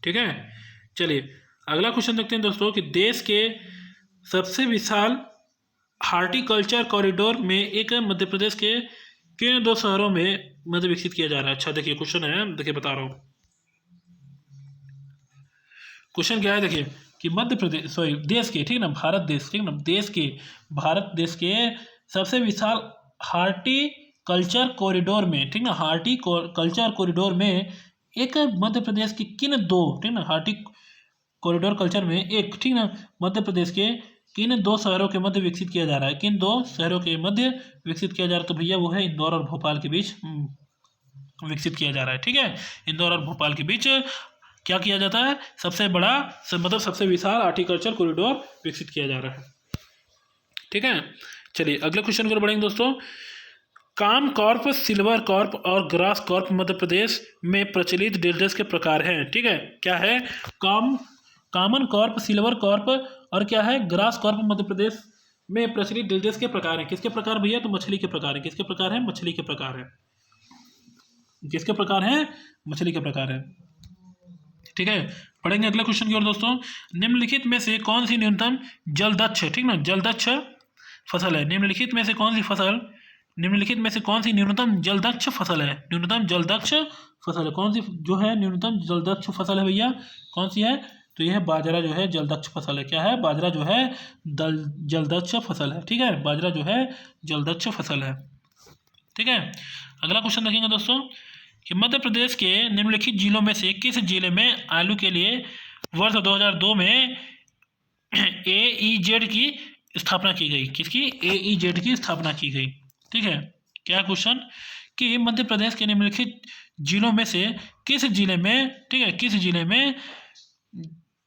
ठीक है, चलिए अगला क्वेश्चन देखते हैं दोस्तों कि देश के सबसे विशाल हार्टिकल्चर कॉरिडोर में एक मध्य प्रदेश के किन 2 शहरों में मतलब विकसित किया जा रहा है? अच्छा देखिए क्वेश्चन है, देखिए बता रहा हूँ क्वेश्चन क्या है, देखिए कि मध्य प्रदेश देश के, ठीक ना, भारत देश, ठीक ना, भारत देश के सबसे विशाल हार्टिकल्चर कॉरिडोर में, ठीक ना, हार्टिकल्चर कॉरिडोर में एक मध्य प्रदेश की किन 2, ठीक ना, कॉरिडोर कल्चर में एक, ठीक ना, मध्य प्रदेश के किन 2 शहरों के मध्य विकसित किया जा रहा है? किन 2 शहरों के मध्य विकसित किया जा रहा है? तो भैया वो है इंदौर और भोपाल के बीच विकसित किया जा रहा है। ठीक है, इंदौर और भोपाल के बीच क्या किया जाता है? सबसे बड़ा मतलब सबसे विशाल हार्टिकल्चर कॉरिडोर विकसित किया जा रहा है। ठीक है, चलिए अगले क्वेश्चन पर बढ़ेंगे दोस्तों। काम कॉर्प, सिल्वर कॉर्प और ग्रास कॉर्प मध्य प्रदेश में प्रचलित डीलर्स के प्रकार हैं। ठीक है, क्या है? कॉमन कॉर्प, सिल्वर कॉर्प और क्या है? ग्रास कॉर्प मध्य प्रदेश में प्रचलित डीलर्स के प्रकार हैं। किसके प्रकार भैया? तो मछली के प्रकार हैं। किसके प्रकार हैं? मछली के प्रकार हैं। किसके प्रकार हैं? मछली के प्रकार हैं। ठीक है, पढ़ेंगे अगला क्वेश्चन की ओर दोस्तों। निम्नलिखित में से कौन सी न्यूनतम जलदक्ष, ठीक ना, जलदक्ष फसल है? निम्नलिखित में से कौन सी न्यूनतम जलदक्ष फसल है? न्यूनतम जलदक्ष फसल है कौन सी जो है न्यूनतम जलदक्ष फसल है भैया? कौन सी है? तो यह बाजरा जो है जलदक्ष फसल है। क्या है? बाजरा जो है जलदक्ष फसल है। ठीक है, बाजरा जो है जलदक्ष फसल है। ठीक है, अगला क्वेश्चन देखेंगे दोस्तों कि मध्य प्रदेश के निम्नलिखित जिलों में से किस जिले में आलू के लिए वर्ष 2002 में AEZ की स्थापना की गई? किसकी? AEZ की स्थापना की गई। ठीक है, क्या क्वेश्चन कि मध्य प्रदेश के निम्नलिखित जिलों में से किस जिले में, ठीक है, किस जिले में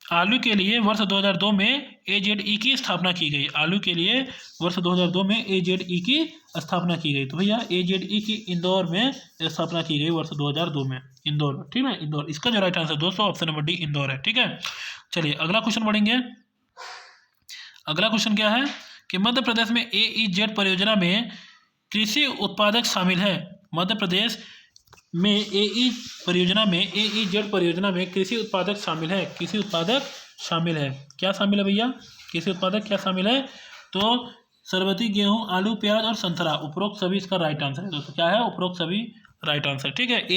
आलू के लिए वर्ष 2002 में AZE की स्थापना की गई? आलू के लिए वर्ष 2002 में AZE की स्थापना की गई। तो भैया AZE की इंदौर में स्थापना की गई वर्ष 2002 में, इंदौर में। ठीक है, इंदौर इसका जो राइट आंसर दोस्तों ऑप्शन नंबर डी इंदौर है। ठीक है, चलिए अगला क्वेश्चन बढ़ेंगे। अगला क्वेश्चन क्या है कि मध्य प्रदेश में AEZ परियोजना में कृषि उत्पादक शामिल है। मध्य प्रदेश में AEZ परियोजना में कृषि उत्पादक शामिल है। कृषि उत्पादक शामिल है। क्या शामिल है भैया? कृषि उत्पादक क्या शामिल है? तो सरबती गेहूं, आलू, प्याज और संतरा, उपरोक्त सभी इसका राइट आंसर है दोस्तों। क्या है? उपरोक्त सभी राइट आंसर। ठीक है,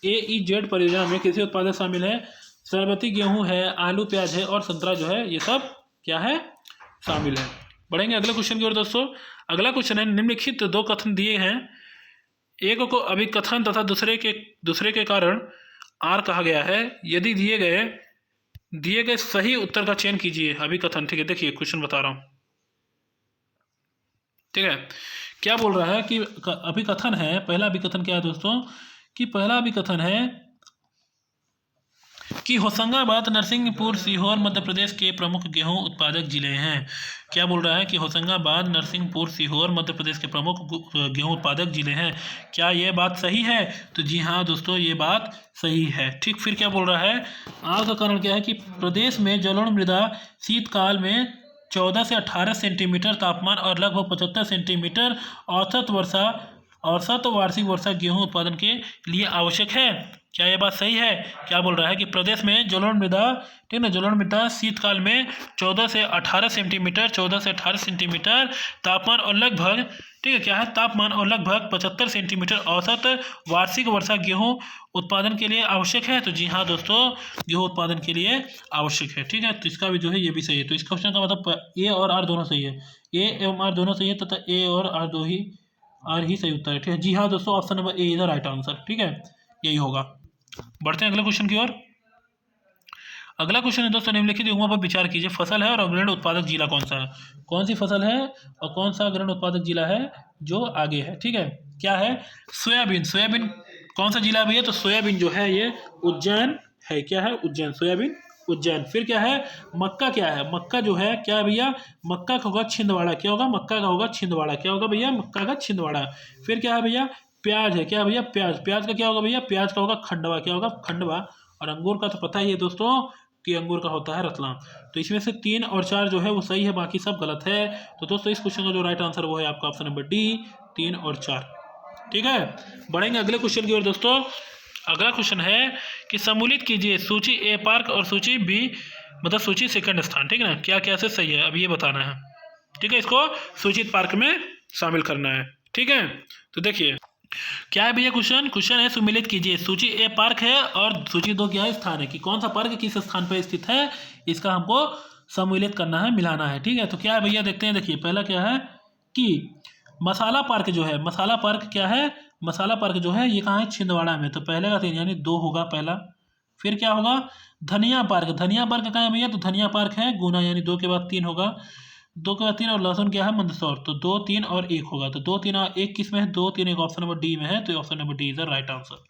AEZ परियोजना में कृषि उत्पादक शामिल है, सरबती गेहूं है, आलू, प्याज है और संतरा जो है ये सब क्या है? शामिल है। बढ़ेंगे अगले क्वेश्चन की ओर दोस्तों। अगला क्वेश्चन है, निम्नलिखित दो कथन दिए हैं, एक को अभिकथन तथा दूसरे के कारण आर कहा गया है। यदि दिए गए सही उत्तर का चयन कीजिए। अभिकथन, ठीक है, देखिए क्वेश्चन बता रहा हूँ, ठीक है। क्या बोल रहा है कि अभिकथन है, पहला अभिकथन क्या है दोस्तों, कि पहला अभिकथन है कि होशंगाबाद, नरसिंहपुर, सीहोर मध्य प्रदेश के प्रमुख गेहूं उत्पादक जिले हैं। क्या बोल रहा है कि होशंगाबाद, नरसिंहपुर, सीहोर मध्य प्रदेश के प्रमुख गेहूं उत्पादक जिले हैं। क्या यह बात सही है? तो जी हाँ दोस्तों, ये बात सही है। ठीक, फिर क्या बोल रहा है, आग का कारण क्या है कि प्रदेश में जलोढ़ मृदा शीतकाल में 14 से 18 सेंटीमीटर तापमान और लगभग 75 सेंटीमीटर औसत वार्षिक वर्षा गेहूं उत्पादन के लिए आवश्यक है। क्या यह बात सही है? क्या बोल रहा है कि प्रदेश में जलोढ़ मृदा, ठीक है, जलोढ़ मृदा शीतकाल में 14 से 18 सेंटीमीटर तापमान और लगभग, ठीक है, क्या है, तापमान और लगभग 75 सेंटीमीटर औसत वार्षिक वर्षा गेहूं उत्पादन के लिए आवश्यक है। तो जी हाँ दोस्तों, गेहूं उत्पादन के लिए आवश्यक है। ठीक है, तो इसका भी जो है ये भी सही है। तो इस क्वेश्चन का मतलब ए और आर दोनों सही है, ए एवं आर दोनों सही है, तथा ए और आर ही सही उत्तर है। ठीक है, जी हाँ दोस्तों, option number A is the right answer. ठीक है, यही होगा। बढ़ते हैं अगले क्वेश्चन की ओर। अगला क्वेश्चन है दोस्तों, निम्नलिखित युग्मों पर विचार कीजिए। फसल है और अग्रणी उत्पादक जिला कौन सा है? कौन सी फसल है और कौन सा अग्रणी उत्पादक जिला है जो आगे है? ठीक है, क्या है, सोयाबीन। सोयाबीन कौन सा जिला है भैया? तो सोयाबीन जो है ये उज्जैन है। क्या है? उज्जैन, सोयाबीन उज्जैन। फिर क्या है, मक्का। क्या है, मक्का जो है, क्या है भैया, मक्का का होगा छिंदवाड़ा। क्या होगा, मक्का का होगा छिंदवाड़ा। क्या होगा भैया, मक्का का छिंदवाड़ा। फिर क्या है भैया, प्याज है। क्या है भैया, प्याज। प्याज का क्या होगा भैया, प्याज का होगा खंडवा। क्या होगा, खंडवा। और अंगूर का तो पता ही है दोस्तों कि अंगूर का होता है रतलाम। तो इसमें से 3 और 4 जो है वो सही है, बाकी सब गलत है। तो दोस्तों इस क्वेश्चन का जो राइट आंसर वो है आपका ऑप्शन नंबर डी, 3 और 4। ठीक है, बढ़ेंगे अगले क्वेश्चन की ओर दोस्तों। अगला क्वेश्चन है कि सम्मिलित कीजिए सूची ए पार्क और सूची बी, मतलब सूची सेकंड स्थान। ठीक है ना, क्या कैसे सही है अब ये बताना है। ठीक है, इसको सूचित पार्क में शामिल करना है। ठीक है, तो देखिए क्या है भैया, क्वेश्चन है सम्मिलित कीजिए सूची ए पार्क है और सूची 2 क्या है, स्थान है, कि कौन सा पार्क किस स्थान पर स्थित है, इसका हमको सम्मिलित करना है, मिलाना है। ठीक है, तो क्या है भैया, देखते हैं। देखिए पहला क्या है कि मसाला पार्क जो है, मसाला पार्क क्या है, मसाला पार्क जो है ये कहाँ है, छिंदवाड़ा में। तो पहले का 3 यानी 2 होगा पहला। फिर क्या होगा, धनिया पार्क। धनिया पार्क कहाँ है भैया, तो धनिया पार्क है गुना, यानी 2 के बाद 3 होगा, 2 के बाद 3। और लहसुन क्या है, मंदसौर। तो 2, 3 और 1 होगा। तो 2, 3 और 1 किस में है, 2, 3, 1 ऑप्शन नंबर डी में है। तो option number D is the right answer.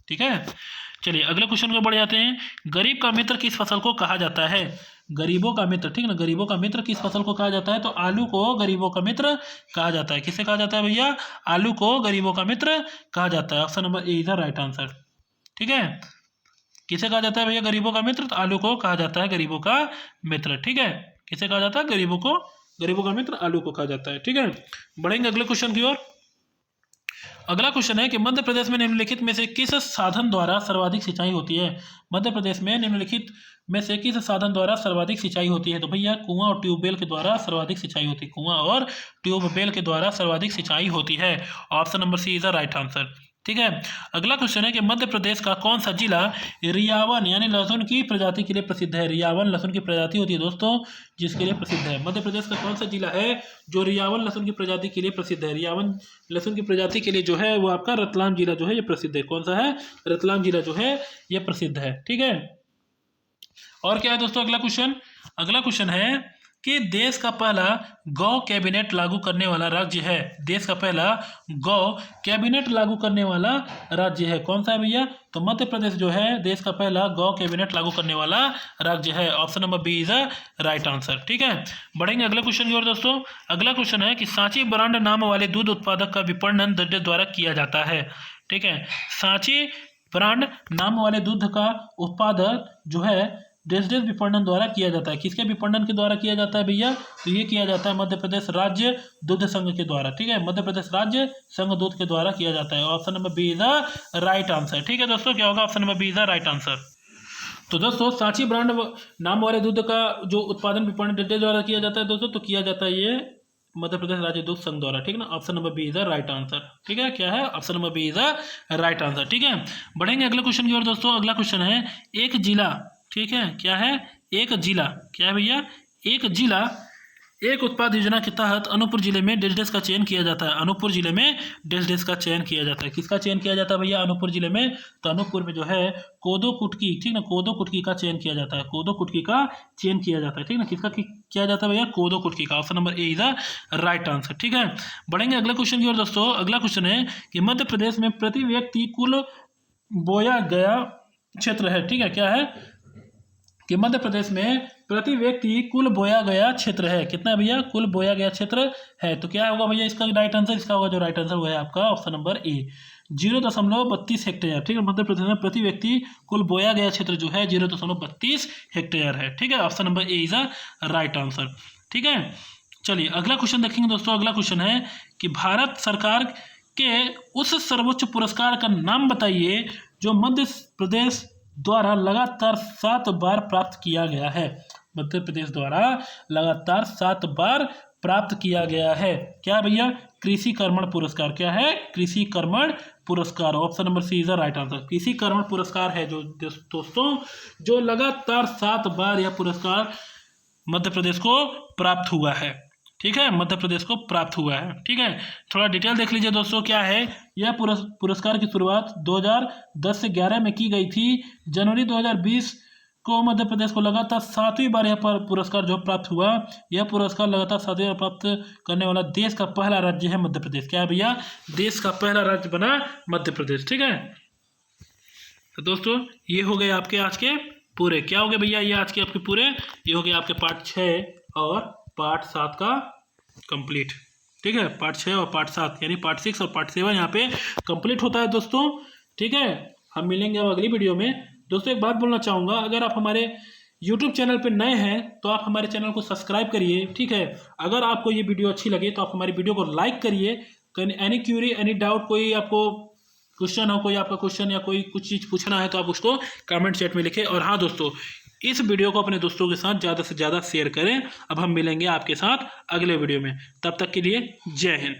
ठीक है, चलिए अगले क्वेश्चन को बढ़ जाते हैं। गरीब का मित्र किस फसल को कहा जाता है? गरीबों का मित्र, ठीक है ना, गरीबों का मित्र किस फसल को कहा जाता है? तो आलू को गरीबों का मित्र कहा जाता है। किसे कहा जाता है भैया, आलू को गरीबों का मित्र कहा जाता है। Option number A is the right answer. ठीक है, किसे कहा जाता है भैया गरीबों का मित्र? तो आलू को कहा जाता है गरीबों का मित्र। ठीक है, किसे कहा जाता है, गरीबों का मित्र आलू को कहा जाता है। ठीक है, बढ़ेंगे अगले क्वेश्चन की ओर। अगला क्वेश्चन है कि मध्य प्रदेश में निम्नलिखित में से किस साधन द्वारा सर्वाधिक सिंचाई होती है? मध्य प्रदेश में निम्नलिखित में से किस साधन द्वारा सर्वाधिक सिंचाई होती है? तो भैया कुआं और ट्यूबवेल के द्वारा सर्वाधिक सिंचाई होती है। कुआं और ट्यूबवेल के द्वारा सर्वाधिक सिंचाई होती है। Option number C is the right answer. ठीक है, अगला क्वेश्चन है कि मध्य प्रदेश का कौन सा जिला रियावन यानी लहसुन की प्रजाति के लिए प्रसिद्ध है? रियावन लहसुन की प्रजाति होती है दोस्तों, जिसके लिए प्रसिद्ध है। मध्य प्रदेश का कौन सा जिला है जो रियावन लहसुन की प्रजाति के लिए प्रसिद्ध है? रियावन लहसुन की प्रजाति के लिए जो है वो आपका रतलाम जिला जो है ये प्रसिद्ध है। कौन सा है? रतलाम जिला जो है ये प्रसिद्ध है। ठीक है, और क्या है दोस्तों अगला क्वेश्चन है कि देश का पहला गौ कैबिनेट लागू करने वाला राज्य है। देश का पहला गौ कैबिनेट लागू करने वाला राज्य है। कौन सा है भैया? तो मध्य प्रदेश जो है देश का पहला गौ कैबिनेट लागू करने वाला राज्य है। Option number B is the right answer. ठीक है, बढ़ेंगे अगले क्वेश्चन की ओर दोस्तों। अगला क्वेश्चन है कि सांची ब्रांड नाम वाले दूध उत्पादक का विपणन दर्जे द्वारा किया जाता है। ठीक है, सांची ब्रांड नाम वाले दूध का उत्पादक जो है देश विपणन द्वारा किया जाता है। किसके विपणन के द्वारा किया जाता है भैया? तो ये किया जाता है मध्य प्रदेश राज्य दूध संघ के द्वारा। ठीक है, मध्य प्रदेश राज्य संघ दूध के द्वारा किया जाता है। Option number B is the right answer. ठीक है दोस्तों, क्या होगा? Option number B is the right answer. तो दोस्तों सांची ब्रांड नाम वाले दूध का जो उत्पादन विपणन देश द्वारा किया जाता है दोस्तों, तो किया जाता है ये मध्य प्रदेश राज्य दूध संघ द्वारा। ठीक है ना, option number B is the right answer. ठीक है, क्या है? Option number B is the right answer. ठीक है, बढ़ेंगे अगले क्वेश्चन की ओर दोस्तों। अगला क्वेश्चन है एक जिला, ठीक है, क्या है? एक जिला, क्या है भैया? एक एक उत्पाद योजना के तहत अनूपपुर जिले में डेस का चयन किया जाता है। अनूपपुर जिले में डेस का चयन किया जाता है। किसका चयन किया जाता है भैया अनूपपुर जिले में? तो अनूपपुर में जो है कोदो कुटकी, ठीक ना, कोदो कुटकी का चयन किया जाता है। कोदो कुटकी का चयन किया जाता है, ठीक ना। किसका किया जाता है भैया? कोदो कुटकी का। Option number A is the right answer, ठीक है। बढ़ेंगे अगले क्वेश्चन की ओर दोस्तों। अगला क्वेश्चन है कि मध्य प्रदेश में प्रति व्यक्ति कुल बोया गया क्षेत्र है, ठीक है। क्या है कि मध्य प्रदेश में प्रति व्यक्ति कुल बोया गया क्षेत्र है। कितना है भैया? कुल बोया गया क्षेत्र है। तो क्या होगा भैया इसका राइट आंसर? इसका होगा जो राइट आंसर वो है आपका ऑप्शन नंबर ए 0.32 हेक्टेयर, ठीक है। मध्य प्रदेश में प्रति व्यक्ति कुल बोया गया क्षेत्र जो है 0.32 हेक्टेयर है, ठीक है। Option number A is a right answer, ठीक है। चलिए अगला क्वेश्चन देखेंगे दोस्तों। अगला क्वेश्चन है कि भारत सरकार के उस सर्वोच्च पुरस्कार का नाम बताइए जो मध्य प्रदेश द्वारा लगातार 7 बार प्राप्त किया गया है। मध्य प्रदेश द्वारा लगातार 7 बार प्राप्त किया गया है। क्या भैया? कृषि कर्मण पुरस्कार। क्या है? कृषि कर्मण पुरस्कार। Option number C is the right answer. कृषि कर्मण पुरस्कार है जो दोस्तों जो लगातार 7 बार यह पुरस्कार मध्य प्रदेश को प्राप्त हुआ है, ठीक है। मध्य प्रदेश को प्राप्त हुआ है, ठीक है। थोड़ा डिटेल देख लीजिए दोस्तों। क्या है? यह पुरस्कार की शुरुआत 2010 से 11 में की गई थी। जनवरी 2020 को मध्य प्रदेश को लगातार 7वीं बार यह पुरस्कार जो प्राप्त हुआ। यह पुरस्कार लगातार 7वीं बार प्राप्त करने वाला देश का पहला राज्य है मध्य प्रदेश। क्या है भैया? देश का पहला राज्य बना मध्य प्रदेश, ठीक है। तो दोस्तों ये हो गए आपके आज के पूरे, क्या हो गए भैया? ये आज के आपके पूरे, ये हो गए आपके पार्ट 6 और पार्ट 7 का कंप्लीट, ठीक है। पार्ट 6 और पार्ट 7 यानी पार्ट 6 और पार्ट 7 यहाँ पे कंप्लीट होता है दोस्तों, ठीक है। हम मिलेंगे अब अगली वीडियो में। दोस्तों एक बात बोलना चाहूँगा, अगर आप हमारे YouTube चैनल पे नए हैं तो आप हमारे चैनल को सब्सक्राइब करिए, ठीक है। अगर आपको ये वीडियो अच्छी लगे तो आप हमारी वीडियो को लाइक करिए। एनी क्यूरी एनी डाउट, कोई आपको क्वेश्चन हो, कोई आपका क्वेश्चन या कोई कुछ चीज़ पूछना है तो आप उसको कमेंट चैट में लिखें। और हाँ दोस्तों, इस वीडियो को अपने दोस्तों के साथ ज़्यादा से ज़्यादा शेयर करें। अब हम मिलेंगे आपके साथ अगले वीडियो में, तब तक के लिए जय हिंद।